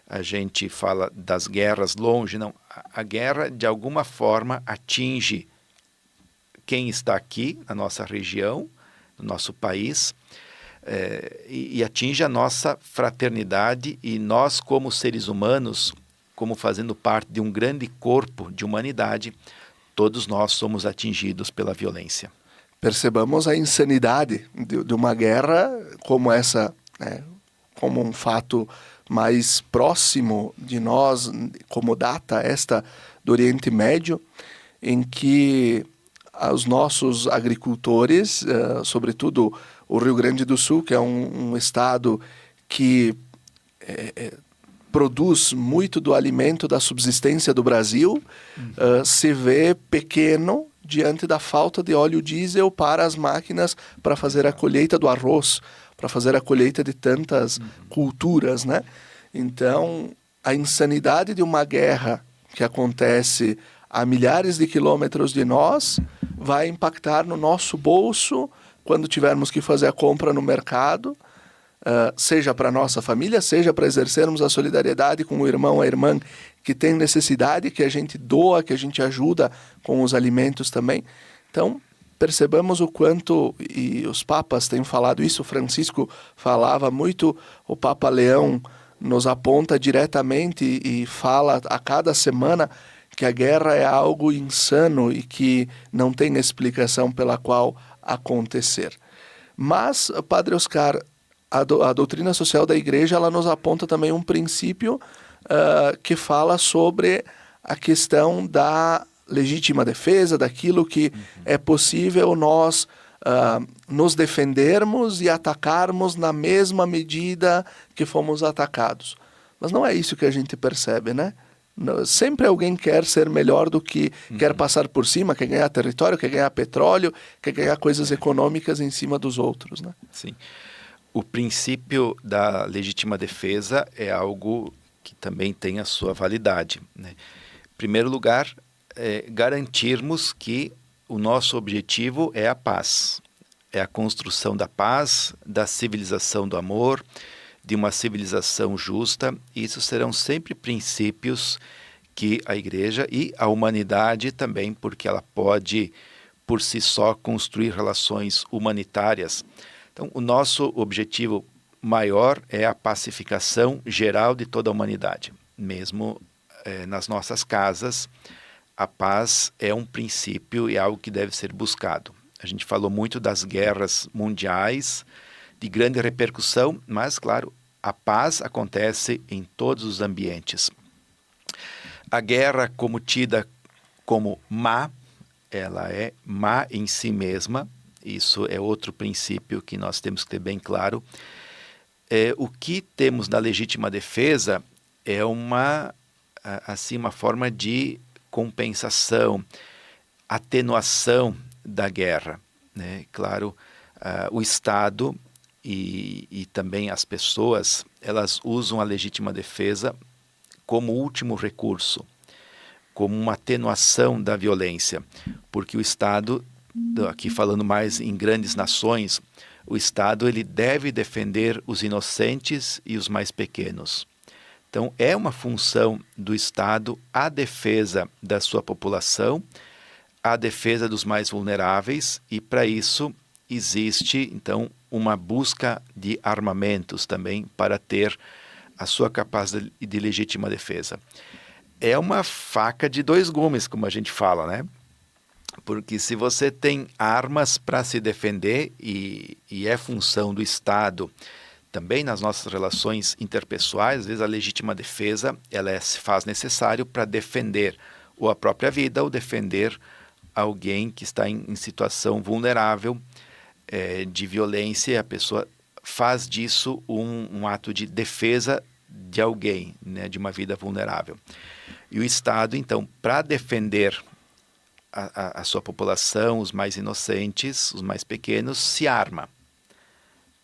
A gente fala das guerras longe, não. A guerra, de alguma forma, atinge quem está aqui, na nossa região, no nosso país, e atinge a nossa fraternidade, e nós, como seres humanos, como fazendo parte de um grande corpo de humanidade, todos nós somos atingidos pela violência. Percebamos a insanidade de uma guerra como essa, né? Como um fato mais próximo de nós, como data esta do Oriente Médio, em que os nossos agricultores, sobretudo o Rio Grande do Sul, que é um estado que produz muito do alimento da subsistência do Brasil, se vê pequeno diante da falta de óleo diesel para as máquinas para fazer a colheita do arroz, para fazer a colheita de tantas culturas, né? Então, a insanidade de uma guerra que acontece a milhares de quilômetros de nós vai impactar no nosso bolso quando tivermos que fazer a compra no mercado, seja para a nossa família, seja para exercermos a solidariedade com o irmão, a irmã que tem necessidade, que a gente doa, que a gente ajuda com os alimentos também. Então, percebamos o quanto, e os papas têm falado isso, Francisco falava muito, o Papa Leão nos aponta diretamente e fala a cada semana que a guerra é algo insano e que não tem explicação pela qual acontecer. Mas, Padre Oscar, a doutrina social da Igreja ela nos aponta também um princípio que fala sobre a questão da legítima defesa, daquilo que é possível nós nos defendermos e atacarmos na mesma medida que fomos atacados. Mas não é isso que a gente percebe, né? Sempre alguém quer ser melhor do que quer passar por cima, quer ganhar território, quer ganhar petróleo, quer ganhar coisas econômicas em cima dos outros, né? Sim. O princípio da legítima defesa é algo que também tem a sua validade, né? Em primeiro lugar, garantirmos que o nosso objetivo é a paz. É a construção da paz, da civilização do amor, de uma civilização justa. Isso serão sempre princípios que a Igreja e a humanidade também, porque ela pode, por si só, construir relações humanitárias. Então, o nosso objetivo maior é a pacificação geral de toda a humanidade. Mesmo nas nossas casas, a paz é um princípio e algo que deve ser buscado. A gente falou muito das guerras mundiais, de grande repercussão, mas, claro, a paz acontece em todos os ambientes. A guerra, como tida como má, ela é má em si mesma. Isso é outro princípio que nós temos que ter bem claro. O que temos na legítima defesa é uma forma de compensação, atenuação da guerra, né? Claro, o Estado e também as pessoas, elas usam a legítima defesa como último recurso, como uma atenuação da violência, porque o Estado, aqui falando mais em grandes nações, o Estado ele deve defender os inocentes e os mais pequenos. Então, é uma função do Estado a defesa da sua população, a defesa dos mais vulneráveis, e para isso existe, então, uma busca de armamentos também para ter a sua capacidade de legítima defesa. É uma faca de dois gumes, como a gente fala, né? Porque se você tem armas para se defender e é função do Estado, também nas nossas relações interpessoais, às vezes a legítima defesa ela se faz necessário para defender ou a própria vida ou defender alguém que está em situação vulnerável de violência. A pessoa faz disso um ato de defesa de alguém, né, de uma vida vulnerável. E o Estado, então, para defender a sua população, os mais inocentes, os mais pequenos, se arma,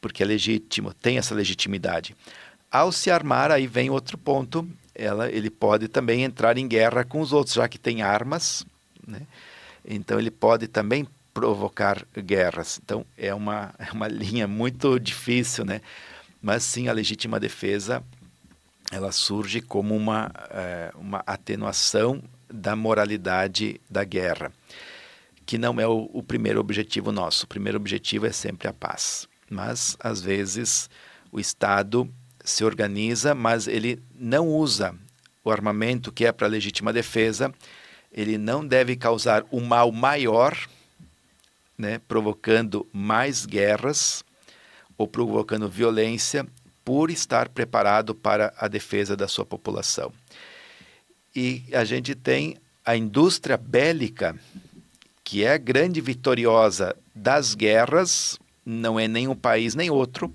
porque é legítimo, tem essa legitimidade. Ao se armar, aí vem outro ponto, ele pode também entrar em guerra com os outros, já que tem armas, né? Então ele pode também provocar guerras. Então é uma linha muito difícil, né? Mas sim, a legítima defesa, ela surge como uma atenuação da moralidade da guerra, que não é o primeiro objetivo nosso. O primeiro objetivo é sempre a paz. Mas, às vezes, o Estado se organiza, mas ele não usa o armamento que é para a legítima defesa. Ele não deve causar um mal maior, né, provocando mais guerras ou provocando violência, por estar preparado para a defesa da sua população. E a gente tem a indústria bélica, que é a grande vitoriosa das guerras. Não é nem um país nem outro,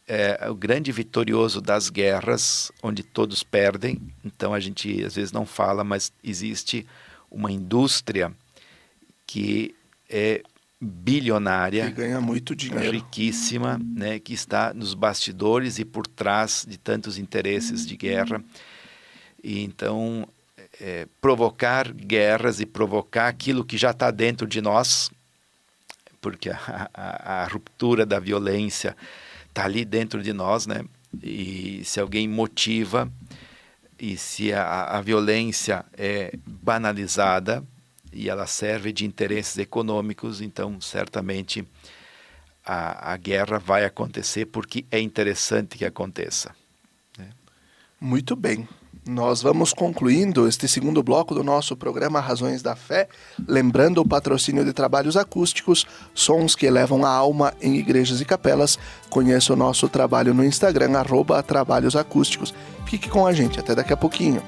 é o grande vitorioso das guerras, onde todos perdem. Então a gente às vezes não fala, mas existe uma indústria que é bilionária, que ganha muito dinheiro, riquíssima, né, que está nos bastidores e por trás de tantos interesses de guerra. E então, provocar guerras e provocar aquilo que já está dentro de nós, porque a ruptura da violência está ali dentro de nós, né? E se alguém motiva, e se a violência é banalizada, e ela serve de interesses econômicos, então certamente a guerra vai acontecer porque é interessante que aconteça. Né? Muito bem. Nós vamos concluindo este segundo bloco do nosso programa Razões da Fé, lembrando o patrocínio de trabalhos acústicos, sons que elevam a alma em igrejas e capelas. Conheça o nosso trabalho no Instagram, @trabalhosacústicos. Fique com a gente, até daqui a pouquinho.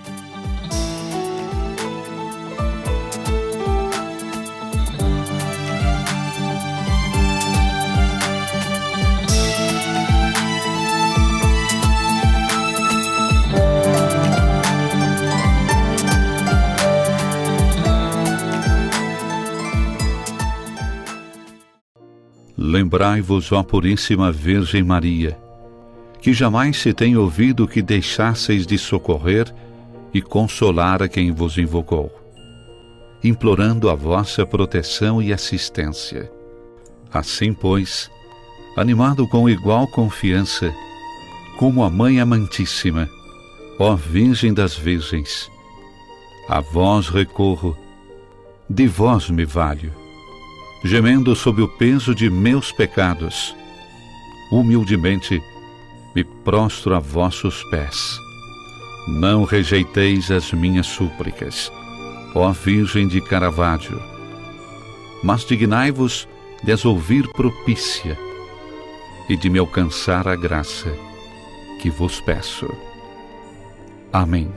Lembrai-vos, ó Puríssima Virgem Maria, que jamais se tem ouvido que deixasseis de socorrer e consolar a quem vos invocou, implorando a vossa proteção e assistência. Assim, pois, animado com igual confiança, como a Mãe Amantíssima, ó Virgem das Virgens, a vós recorro, de vós me valho, gemendo sob o peso de meus pecados, humildemente me prostro a vossos pés. Não rejeiteis as minhas súplicas, ó Virgem de Caravaggio, mas dignai-vos de as ouvir propícia e de me alcançar a graça que vos peço. Amém.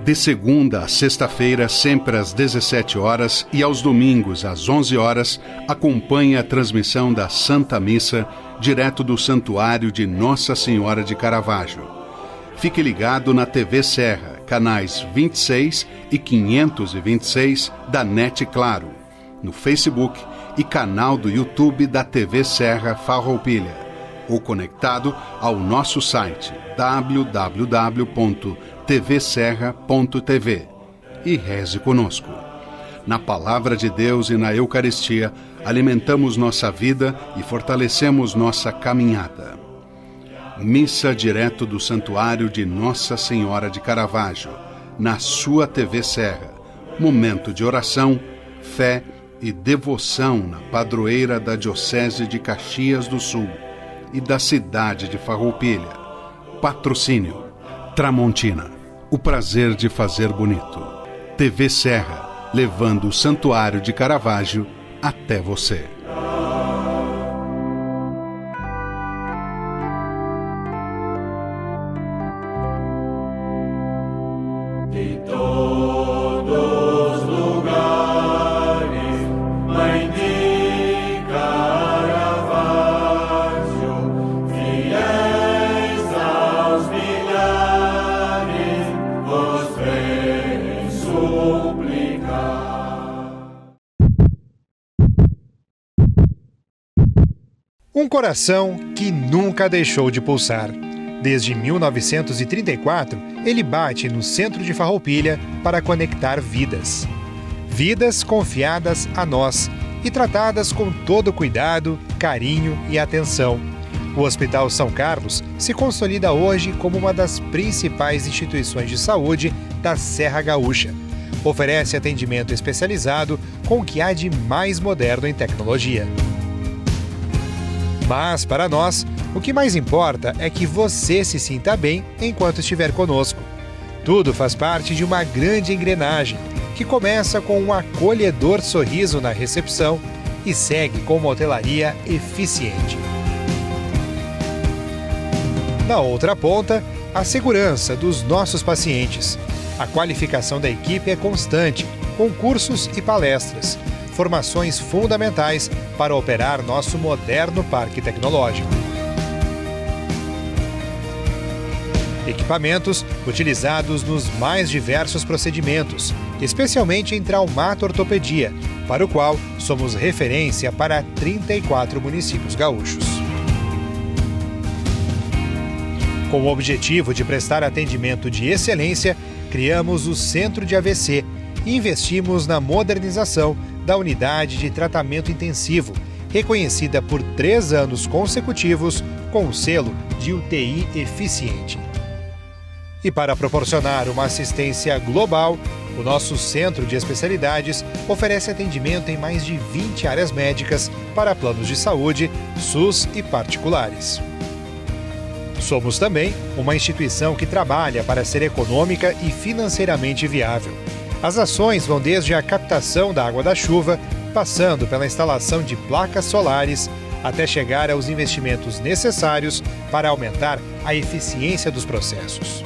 De segunda a sexta-feira, sempre às 17 horas e aos domingos às 11 horas, acompanhe a transmissão da Santa Missa, direto do Santuário de Nossa Senhora de Caravaggio. Fique ligado na TV Serra, canais 26 e 526 da NET Claro, no Facebook e canal do YouTube da TV Serra Farroupilha, ou conectado ao nosso site www.tvserra.tv e reze conosco. Na Palavra de Deus e na Eucaristia, alimentamos nossa vida e fortalecemos nossa caminhada. Missa direto do Santuário de Nossa Senhora de Caravaggio, na sua TV Serra. Momento de oração, fé e devoção na padroeira da Diocese de Caxias do Sul e da cidade de Farroupilha. Patrocínio Tramontina, o prazer de fazer bonito. TV Serra, levando o Santuário de Caravaggio até você. De todos lugares, Mãe de Caravaggio, fiéis aos milhares, vos vem suplicar. Um coração que nunca deixou de pulsar. Desde 1934, ele bate no centro de Farroupilha para conectar vidas. Vidas confiadas a nós, e tratadas com todo cuidado, carinho e atenção. O Hospital São Carlos se consolida hoje como uma das principais instituições de saúde da Serra Gaúcha. Oferece atendimento especializado com o que há de mais moderno em tecnologia. Mas, para nós, o que mais importa é que você se sinta bem enquanto estiver conosco. Tudo faz parte de uma grande engrenagem, que começa com um acolhedor sorriso na recepção e segue com uma hotelaria eficiente. Na outra ponta, a segurança dos nossos pacientes. A qualificação da equipe é constante, com cursos e palestras, formações fundamentais para operar nosso moderno parque tecnológico. Equipamentos utilizados nos mais diversos procedimentos, especialmente em traumato-ortopedia, para o qual somos referência para 34 municípios gaúchos. Com o objetivo de prestar atendimento de excelência, criamos o Centro de AVC e investimos na modernização da unidade de tratamento intensivo, reconhecida por 3 anos consecutivos com o selo de UTI eficiente. E para proporcionar uma assistência global, o nosso Centro de Especialidades oferece atendimento em mais de 20 áreas médicas para planos de saúde, SUS e particulares. Somos também uma instituição que trabalha para ser econômica e financeiramente viável. As ações vão desde a captação da água da chuva, passando pela instalação de placas solares, até chegar aos investimentos necessários para aumentar a eficiência dos processos.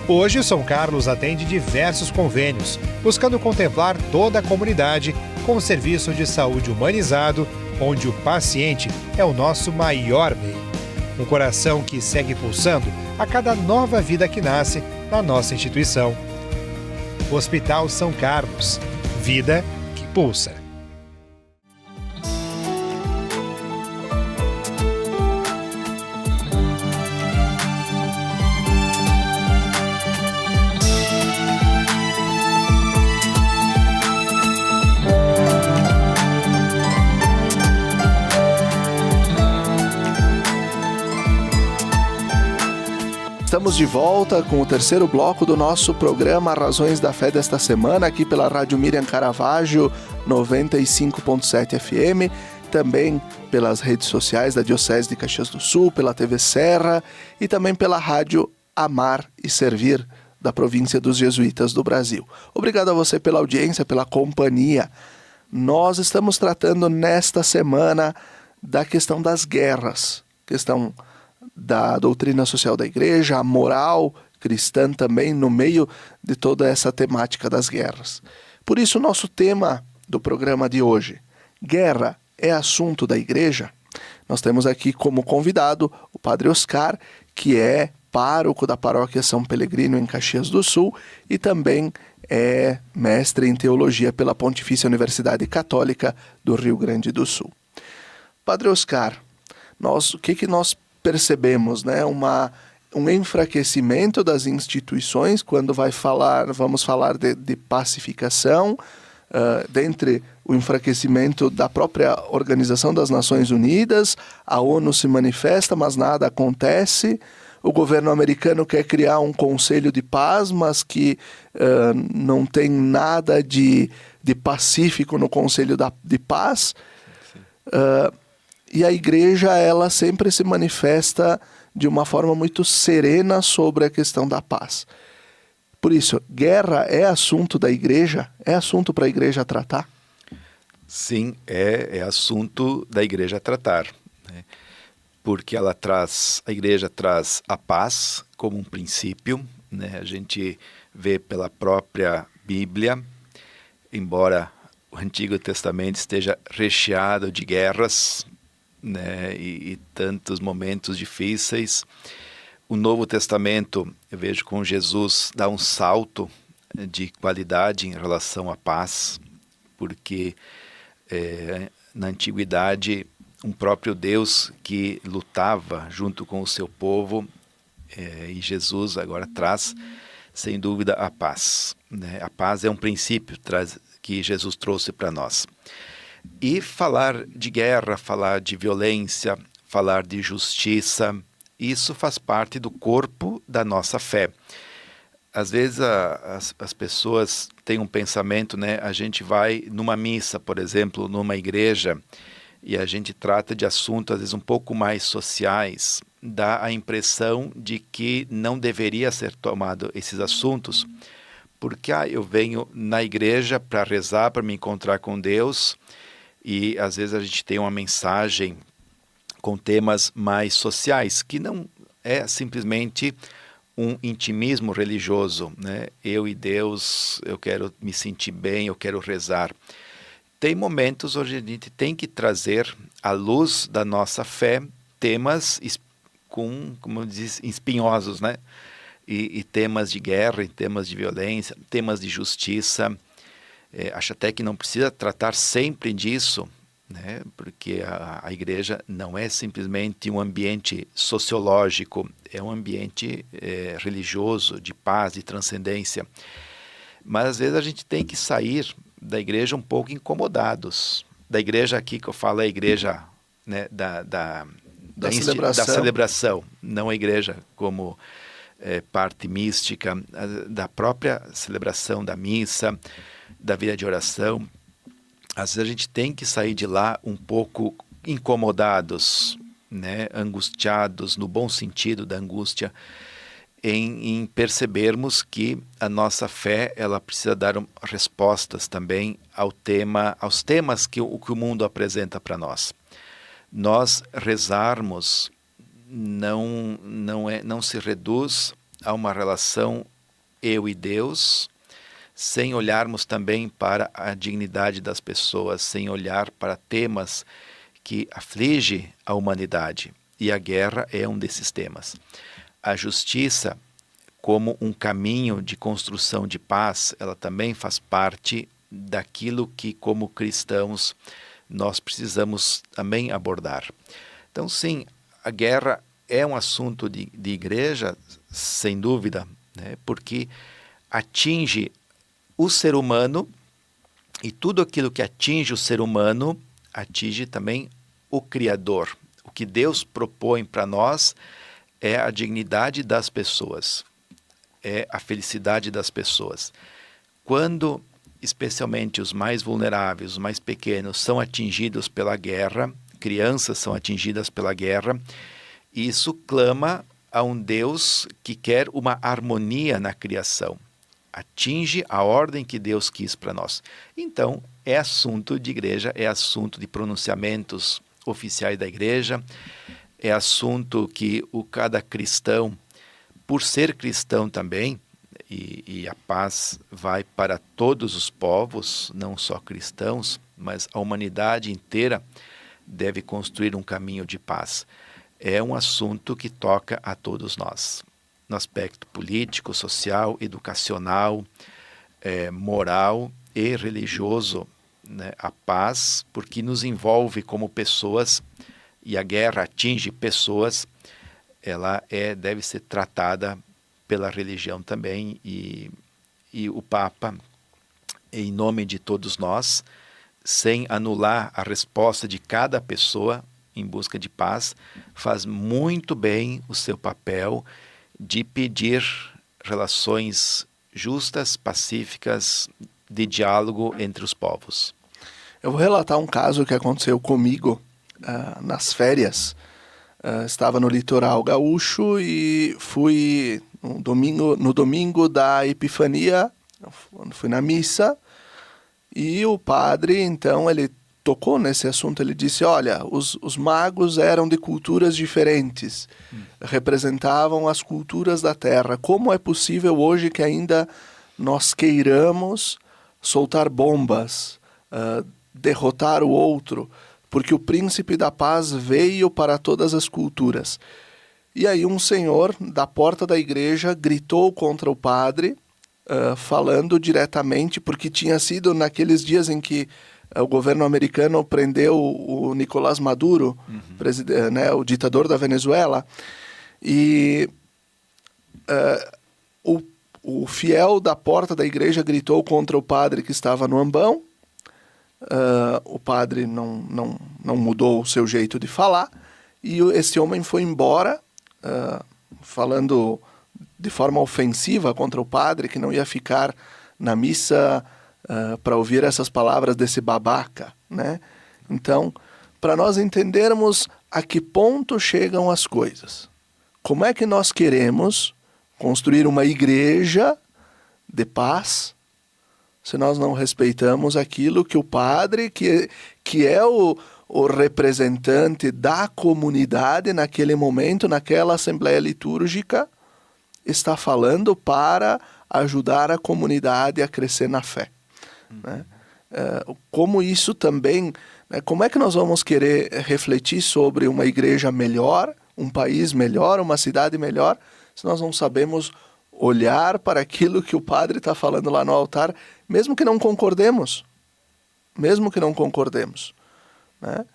Hoje, o São Carlos atende diversos convênios, buscando contemplar toda a comunidade com um serviço de saúde humanizado, onde o paciente é o nosso maior bem. Um coração que segue pulsando a cada nova vida que nasce na nossa instituição. Hospital São Carlos. Vida que pulsa. Estamos de volta com o terceiro bloco do nosso programa Razões da Fé desta semana, aqui pela Rádio Miriam Caravaggio 95.7 FM, também pelas redes sociais da Diocese de Caxias do Sul, pela TV Serra e também pela Rádio Amar e Servir da Província dos Jesuítas do Brasil. Obrigado a você pela audiência, pela companhia. Nós estamos tratando nesta semana da questão das guerras, questão da doutrina social da Igreja, a moral cristã também no meio de toda essa temática das guerras. Por isso, o nosso tema do programa de hoje, guerra é assunto da Igreja? Nós temos aqui como convidado o Padre Oscar, que é pároco da Paróquia São Pelegrino em Caxias do Sul e também é mestre em teologia pela Pontifícia Universidade Católica do Rio Grande do Sul. Padre Oscar, o que nós percebemos, né? Um enfraquecimento das instituições quando vamos falar de pacificação, dentre o enfraquecimento da própria Organização das Nações Unidas, a ONU se manifesta, mas nada acontece. O governo americano quer criar um conselho de paz, mas que não tem nada de pacífico no conselho de paz. E a Igreja, ela sempre se manifesta de uma forma muito serena sobre a questão da paz. Por isso, guerra é assunto da Igreja? É assunto para a Igreja tratar? Sim, é assunto da Igreja tratar, né? Porque a Igreja traz a paz como um princípio, né? A gente vê pela própria Bíblia, embora o Antigo Testamento esteja recheado de guerras, né, e tantos momentos difíceis, o Novo Testamento, eu vejo com Jesus, dá um salto de qualidade em relação à paz, porque na Antiguidade, um próprio Deus que lutava junto com o seu povo, e Jesus agora traz, sem dúvida, a paz, né? A paz é um princípio que Jesus trouxe para nós. E falar de guerra, falar de violência, falar de justiça, isso faz parte do corpo da nossa fé. Às vezes as pessoas têm um pensamento, né? A gente vai numa missa, por exemplo, numa igreja, e a gente trata de assuntos, às vezes, um pouco mais sociais, dá a impressão de que não deveria ser tomado esses assuntos, porque eu venho na igreja para rezar, para me encontrar com Deus, e às vezes a gente tem uma mensagem com temas mais sociais, que não é simplesmente um intimismo religioso, né? Eu e Deus, eu quero me sentir bem, eu quero rezar. Tem momentos onde a gente tem que trazer à luz da nossa fé temas como diz, espinhosos, né? E temas de guerra, e temas de violência, temas de justiça. Acho até que não precisa tratar sempre disso, né? Porque a igreja não é simplesmente um ambiente sociológico, é um ambiente religioso, de paz, de transcendência. Mas às vezes a gente tem que sair da igreja um pouco incomodados. Da igreja aqui que eu falo é a igreja, né, da celebração, não a igreja como parte mística, da própria celebração da missa, da vida de oração. Às vezes a gente tem que sair de lá um pouco incomodados, né, angustiados, no bom sentido da angústia, em percebermos que a nossa fé ela precisa dar respostas também aos temas que o mundo apresenta para nós. Nós rezarmos não se reduz a uma relação eu e Deus, sem olharmos também para a dignidade das pessoas, sem olhar para temas que afligem a humanidade. E a guerra é um desses temas. A justiça, como um caminho de construção de paz, ela também faz parte daquilo que, como cristãos, nós precisamos também abordar. Então, sim, a guerra é um assunto de igreja, sem dúvida, né? Porque atinge o ser humano, e tudo aquilo que atinge o ser humano atinge também o Criador. O que Deus propõe para nós é a dignidade das pessoas, é a felicidade das pessoas. Quando, especialmente os mais vulneráveis, os mais pequenos, são atingidos pela guerra, crianças são atingidas pela guerra, isso clama a um Deus que quer uma harmonia na criação. Atinge a ordem que Deus quis para nós. Então, é assunto de igreja, é assunto de pronunciamentos oficiais da igreja, é assunto que cada cristão, por ser cristão também, e a paz vai para todos os povos, não só cristãos, mas a humanidade inteira deve construir um caminho de paz. É um assunto que toca a todos nós, no aspecto político, social, educacional, moral e religioso, né? A paz, porque nos envolve como pessoas, e a guerra atinge pessoas, ela deve ser tratada pela religião também, e o Papa, em nome de todos nós, sem anular a resposta de cada pessoa em busca de paz, faz muito bem o seu papel de pedir relações justas, pacíficas, de diálogo entre os povos. Eu vou relatar um caso que aconteceu comigo nas férias. Estava no litoral gaúcho e fui no domingo da Epifania, fui na missa, e o padre, então, ele tocou nesse assunto. Ele disse, olha, os magos eram de culturas diferentes, representavam as culturas da terra. Como é possível hoje que ainda nós queiramos soltar bombas, derrotar o outro, porque o príncipe da paz veio para todas as culturas. E aí um senhor da porta da igreja gritou contra o padre, falando diretamente, porque tinha sido naqueles dias em que o governo americano prendeu o Nicolás Maduro, né, o ditador da Venezuela, e o fiel da porta da igreja gritou contra o padre que estava no ambão, o padre não mudou o seu jeito de falar, e esse homem foi embora, falando de forma ofensiva contra o padre, que não ia ficar na missa para ouvir essas palavras desse babaca, né? Então, para nós entendermos a que ponto chegam as coisas, como é que nós queremos construir uma igreja de paz se nós não respeitamos aquilo que o padre, que é o representante da comunidade naquele momento, naquela assembleia litúrgica, está falando para ajudar a comunidade a crescer na fé. Né? Como isso também, né, como é que nós vamos querer refletir sobre uma igreja melhor, um país melhor, uma cidade melhor, se nós não sabemos olhar para aquilo que o padre está falando lá no altar, mesmo que não concordemos. Né?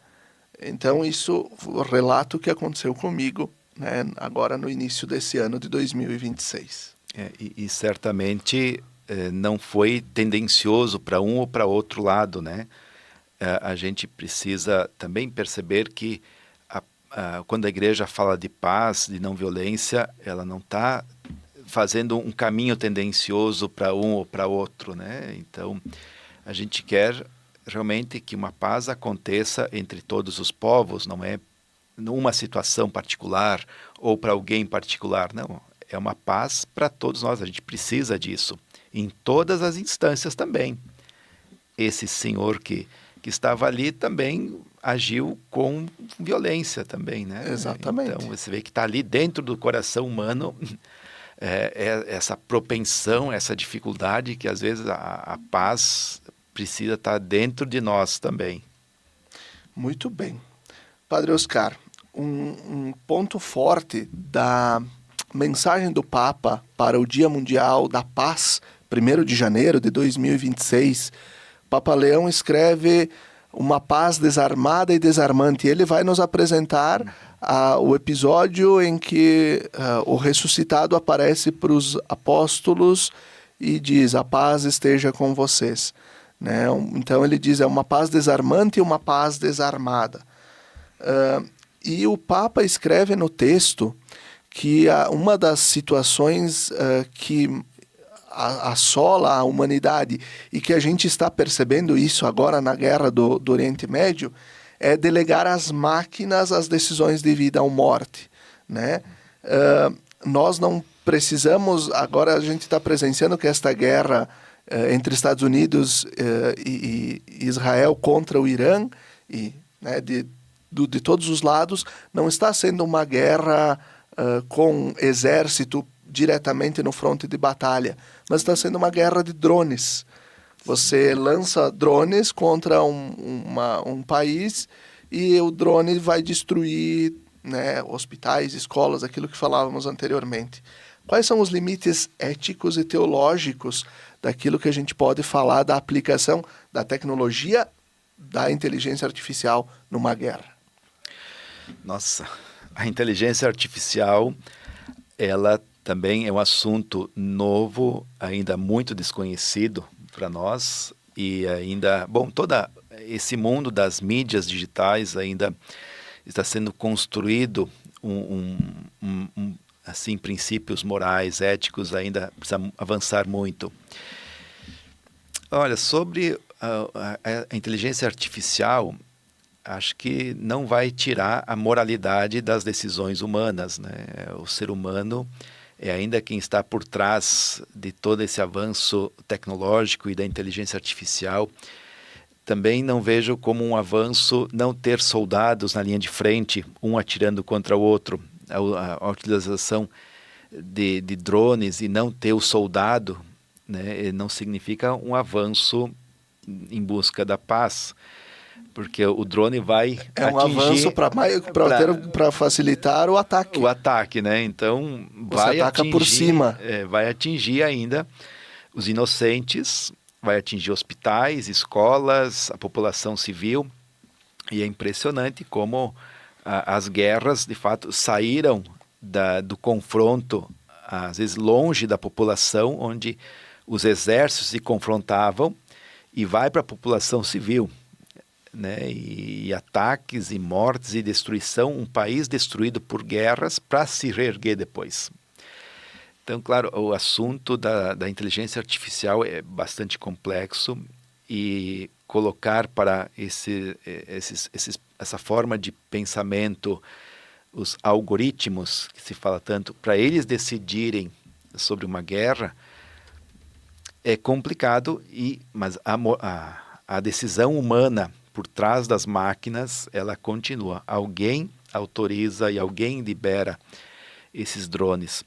Então isso, o relato que aconteceu comigo, né, agora no início desse ano de 2026. E certamente não foi tendencioso para um ou para outro lado, né? A gente precisa também perceber que quando a igreja fala de paz, de não violência, ela não está fazendo um caminho tendencioso para um ou para outro, né? Então, a gente quer realmente que uma paz aconteça entre todos os povos, não é numa situação particular ou para alguém particular, não. É uma paz para todos nós, a gente precisa disso, em todas as instâncias também. Esse senhor que estava ali também agiu com violência também, né? Exatamente. Então, você vê que está ali dentro do coração humano essa propensão, essa dificuldade que às vezes a paz precisa estar dentro de nós também. Muito bem. Padre Oscar, um ponto forte da mensagem do Papa para o Dia Mundial da Paz, 1º de janeiro de 2026, Papa Leão escreve uma paz desarmada e desarmante. Ele vai nos apresentar o episódio em que o ressuscitado aparece para os apóstolos e diz: a paz esteja com vocês. Né? Então ele diz, é uma paz desarmante e uma paz desarmada. E o Papa escreve no texto que uma das situações que assola a humanidade e que a gente está percebendo isso agora na guerra do Oriente Médio é delegar às máquinas as decisões de vida ou morte. Né? Nós não precisamos, agora a gente está presenciando que esta guerra entre Estados Unidos e Israel contra o Irã, e, né, de todos os lados, não está sendo uma guerra com exército diretamente no fronte de batalha, mas está sendo uma guerra de drones. Você lança drones contra um país e o drone vai destruir, né, hospitais, escolas, aquilo que falávamos anteriormente. Quais são os limites éticos e teológicos daquilo que a gente pode falar da aplicação da tecnologia da inteligência artificial numa guerra? Nossa, a inteligência artificial, ela também é um assunto novo, ainda muito desconhecido para nós, e ainda, bom, todo esse mundo das mídias digitais ainda está sendo construído assim, princípios morais, éticos, ainda precisa avançar muito. Olha, sobre a inteligência artificial, acho que não vai tirar a moralidade das decisões humanas, né? O ser humano é ainda quem está por trás de todo esse avanço tecnológico e da inteligência artificial. Também não vejo como um avanço não ter soldados na linha de frente, um atirando contra o outro. A utilização de drones e não ter o soldado, né, não significa um avanço em busca da paz, porque o drone vai um avanço para facilitar o ataque. O ataque, né? Então você ataca por cima. Vai atingir ainda os inocentes, vai atingir hospitais, escolas, a população civil, e é impressionante como as guerras, de fato, saíram do confronto, às vezes longe da população, onde os exércitos se confrontavam e vai para a população civil, né? E ataques e mortes e destruição, um país destruído por guerras para se reerguer depois. Então, claro, o assunto da inteligência artificial é bastante complexo e colocar para essa forma de pensamento, os algoritmos, que se fala tanto, para eles decidirem sobre uma guerra, é complicado, mas a decisão humana por trás das máquinas, ela continua. Alguém autoriza e alguém libera esses drones.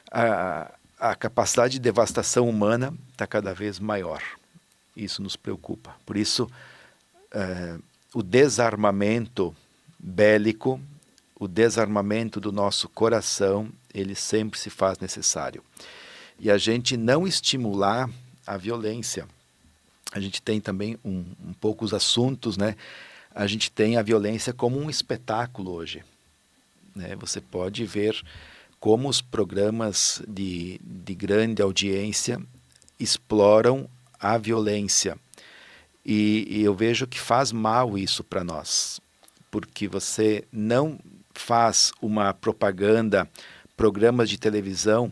A capacidade de devastação humana está cada vez maior. Isso nos preocupa. Por isso, o desarmamento bélico, o desarmamento do nosso coração, ele sempre se faz necessário. E a gente não estimular a violência. A gente tem também um pouco os assuntos, né? A gente tem a violência como um espetáculo hoje, né? Você pode ver como os programas de grande audiência exploram a violência. E eu vejo que faz mal isso para nós, porque você não faz uma propaganda, programas de televisão,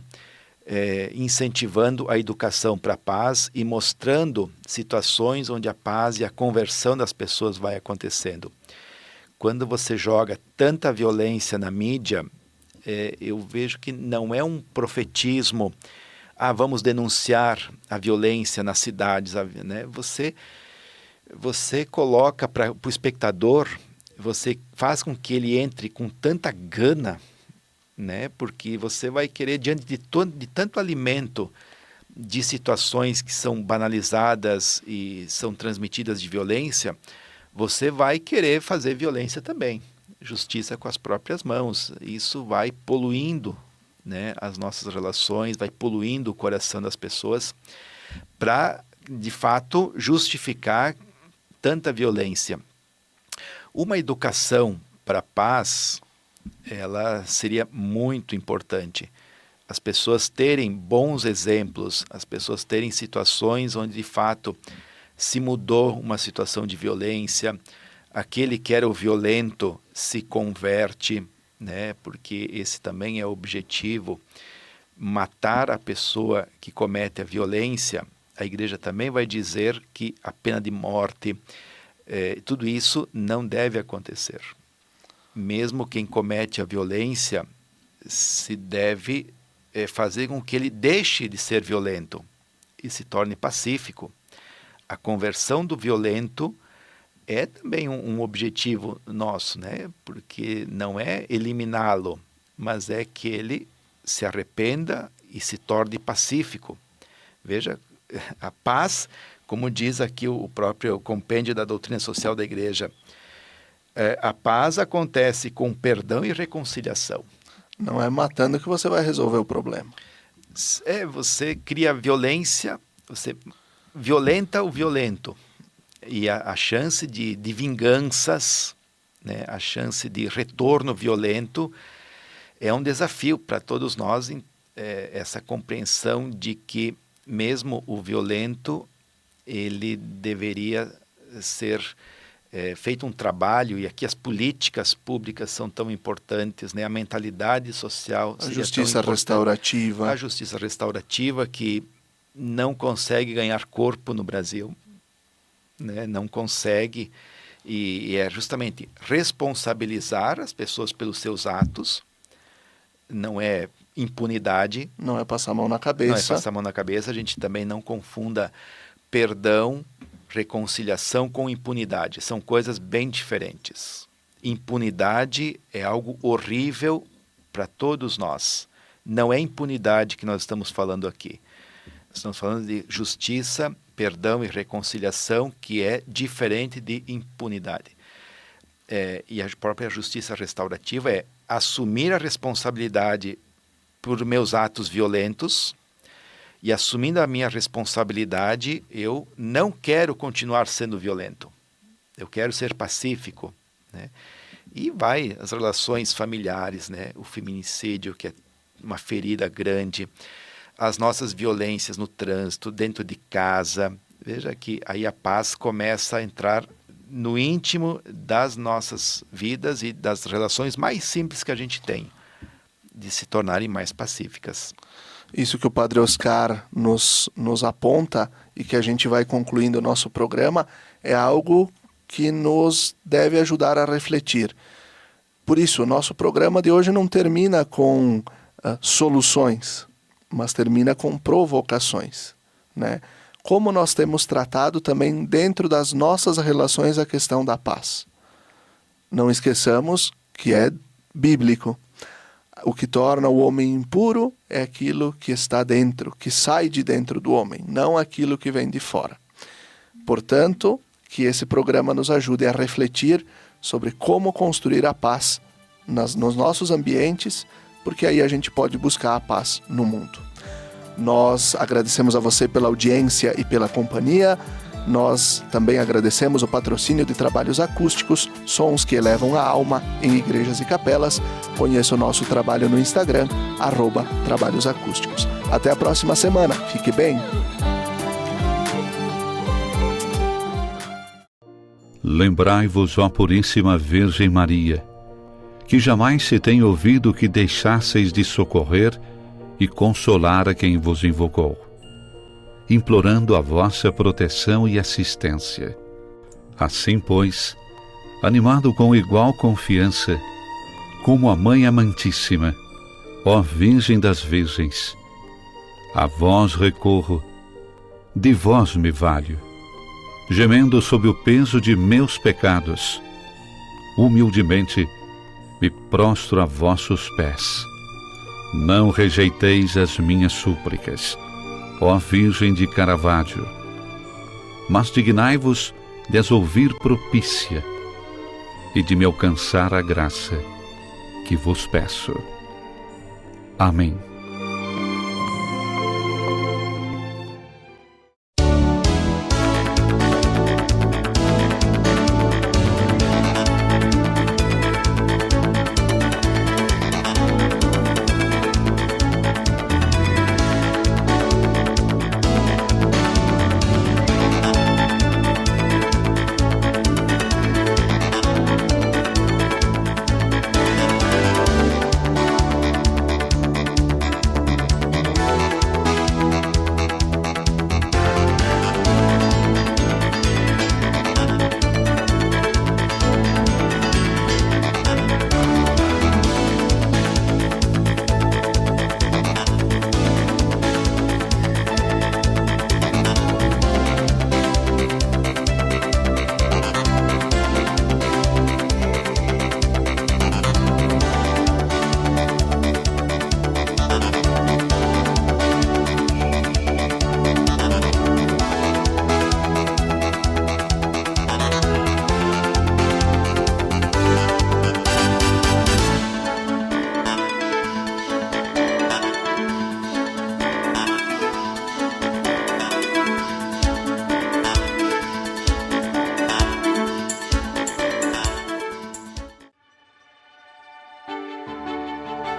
incentivando a educação para a paz e mostrando situações onde a paz e a conversão das pessoas vai acontecendo. Quando você joga tanta violência na mídia, eu vejo que não é um profetismo, vamos denunciar a violência nas cidades, né? Você coloca para o espectador, você faz com que ele entre com tanta gana, né? Porque você vai querer, diante de tanto alimento, de situações que são banalizadas e são transmitidas de violência, você vai querer fazer violência também. Justiça com as próprias mãos. Isso vai poluindo, né, as nossas relações, vai poluindo o coração das pessoas para, de fato, justificar tanta violência. Uma educação para a paz, ela seria muito importante. As pessoas terem bons exemplos, as pessoas terem situações onde, de fato, se mudou uma situação de violência, aquele que era o violento se converte, né? Porque esse também é o objetivo, matar a pessoa que comete a violência. A igreja também vai dizer que a pena de morte, tudo isso não deve acontecer. Mesmo quem comete a violência, se deve fazer com que ele deixe de ser violento e se torne pacífico. A conversão do violento é também um objetivo nosso, né? Porque não é eliminá-lo, mas é que ele se arrependa e se torne pacífico. Veja, a paz, como diz aqui o próprio compêndio da doutrina social da igreja, a paz acontece com perdão e reconciliação. Não é matando que você vai resolver o problema. Você cria violência, você violenta o violento. E a chance de vinganças, né, a chance de retorno violento é um desafio para todos nós, essa compreensão de que mesmo o violento, ele deveria ser feito um trabalho, e aqui as políticas públicas são tão importantes, né, a mentalidade social. A justiça restaurativa. A justiça restaurativa que não consegue ganhar corpo no Brasil. Né, não consegue, e é justamente responsabilizar as pessoas pelos seus atos, não é impunidade. Não é passar a mão na cabeça. Não é passar a mão na cabeça, a gente também não confunda perdão, reconciliação com impunidade, são coisas bem diferentes. Impunidade é algo horrível para todos nós, não é impunidade que nós estamos falando aqui. Estamos falando de justiça, perdão e reconciliação, que é diferente de impunidade. E a própria justiça restaurativa é assumir a responsabilidade por meus atos violentos, e assumindo a minha responsabilidade, eu não quero continuar sendo violento. Eu quero ser pacífico, né? E vai as relações familiares, né? O feminicídio, que é uma ferida grande, as nossas violências no trânsito, dentro de casa, Veja que aí a paz começa a entrar no íntimo das nossas vidas e das relações mais simples que a gente tem, de se tornarem mais pacíficas. Isso que o Padre Oscar nos aponta e que a gente vai concluindo o nosso programa é algo que nos deve ajudar a refletir. Por isso, o nosso programa de hoje não termina com soluções, mas termina com provocações, né? Como nós temos tratado também dentro das nossas relações a questão da paz. Não esqueçamos que é bíblico. O que torna o homem impuro é aquilo que está dentro, que sai de dentro do homem, não aquilo que vem de fora. Portanto, que esse programa nos ajude a refletir sobre como construir a paz nos nossos ambientes, porque aí a gente pode buscar a paz no mundo. Nós agradecemos a você pela audiência e pela companhia. Nós também agradecemos o patrocínio de trabalhos acústicos, sons que elevam a alma em igrejas e capelas. Conheça o nosso trabalho no Instagram, @trabalhosacústicos. Até a próxima semana. Fique bem. Lembrai-vos, ó Puríssima Virgem Maria, que jamais se tem ouvido que deixasseis de socorrer e consolar a quem vos invocou, implorando a vossa proteção e assistência. Assim, pois, animado com igual confiança, como a Mãe Amantíssima, ó Virgem das Virgens, a vós recorro, de vós me valho, gemendo sob o peso de meus pecados, humildemente me prostro a vossos pés. Não rejeiteis as minhas súplicas, ó Virgem de Caravaggio, mas dignai-vos de as ouvir propícia e de me alcançar a graça que vos peço. Amém.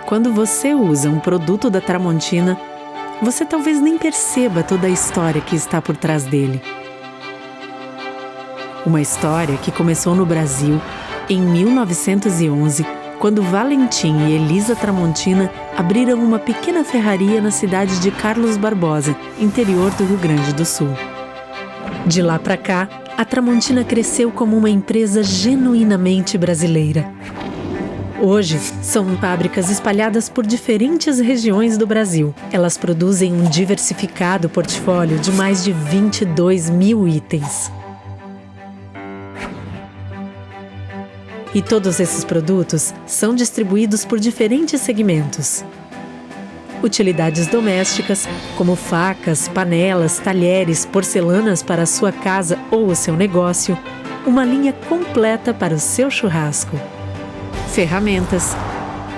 Quando você usa um produto da Tramontina, você talvez nem perceba toda a história que está por trás dele. Uma história que começou no Brasil em 1911, quando Valentim e Elisa Tramontina abriram uma pequena ferraria na cidade de Carlos Barbosa, interior do Rio Grande do Sul. De lá para cá, a Tramontina cresceu como uma empresa genuinamente brasileira. Hoje, são fábricas espalhadas por diferentes regiões do Brasil. Elas produzem um diversificado portfólio de mais de 22 mil itens. E todos esses produtos são distribuídos por diferentes segmentos. Utilidades domésticas, como facas, panelas, talheres, porcelanas para a sua casa ou o seu negócio, uma linha completa para o seu churrasco. Ferramentas,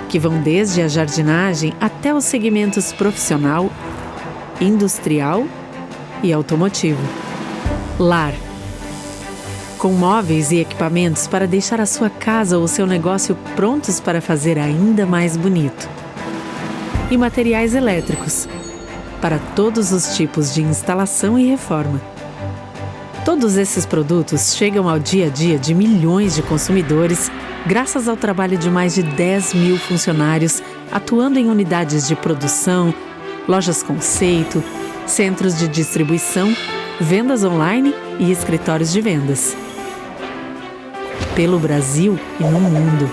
que vão desde a jardinagem até os segmentos profissional, industrial e automotivo. Lar, com móveis e equipamentos para deixar a sua casa ou o seu negócio prontos para fazer ainda mais bonito. E materiais elétricos, para todos os tipos de instalação e reforma. Todos esses produtos chegam ao dia a dia de milhões de consumidores graças ao trabalho de mais de 10 mil funcionários atuando em unidades de produção, lojas conceito, centros de distribuição, vendas online e escritórios de vendas. Pelo Brasil e no mundo.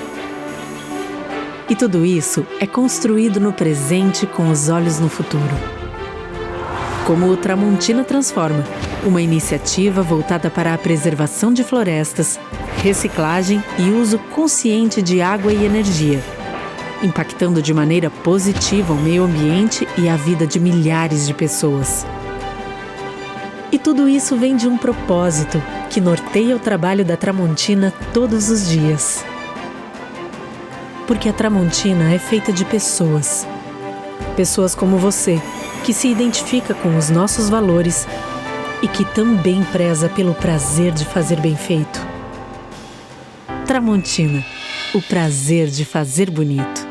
E tudo isso é construído no presente com os olhos no futuro. Como o Tramontina Transforma, uma iniciativa voltada para a preservação de florestas, reciclagem e uso consciente de água e energia, impactando de maneira positiva o meio ambiente e a vida de milhares de pessoas. E tudo isso vem de um propósito que norteia o trabalho da Tramontina todos os dias. Porque a Tramontina é feita de pessoas. Pessoas como você, que se identifica com os nossos valores e que também preza pelo prazer de fazer bem feito. Tramontina, o prazer de fazer bonito.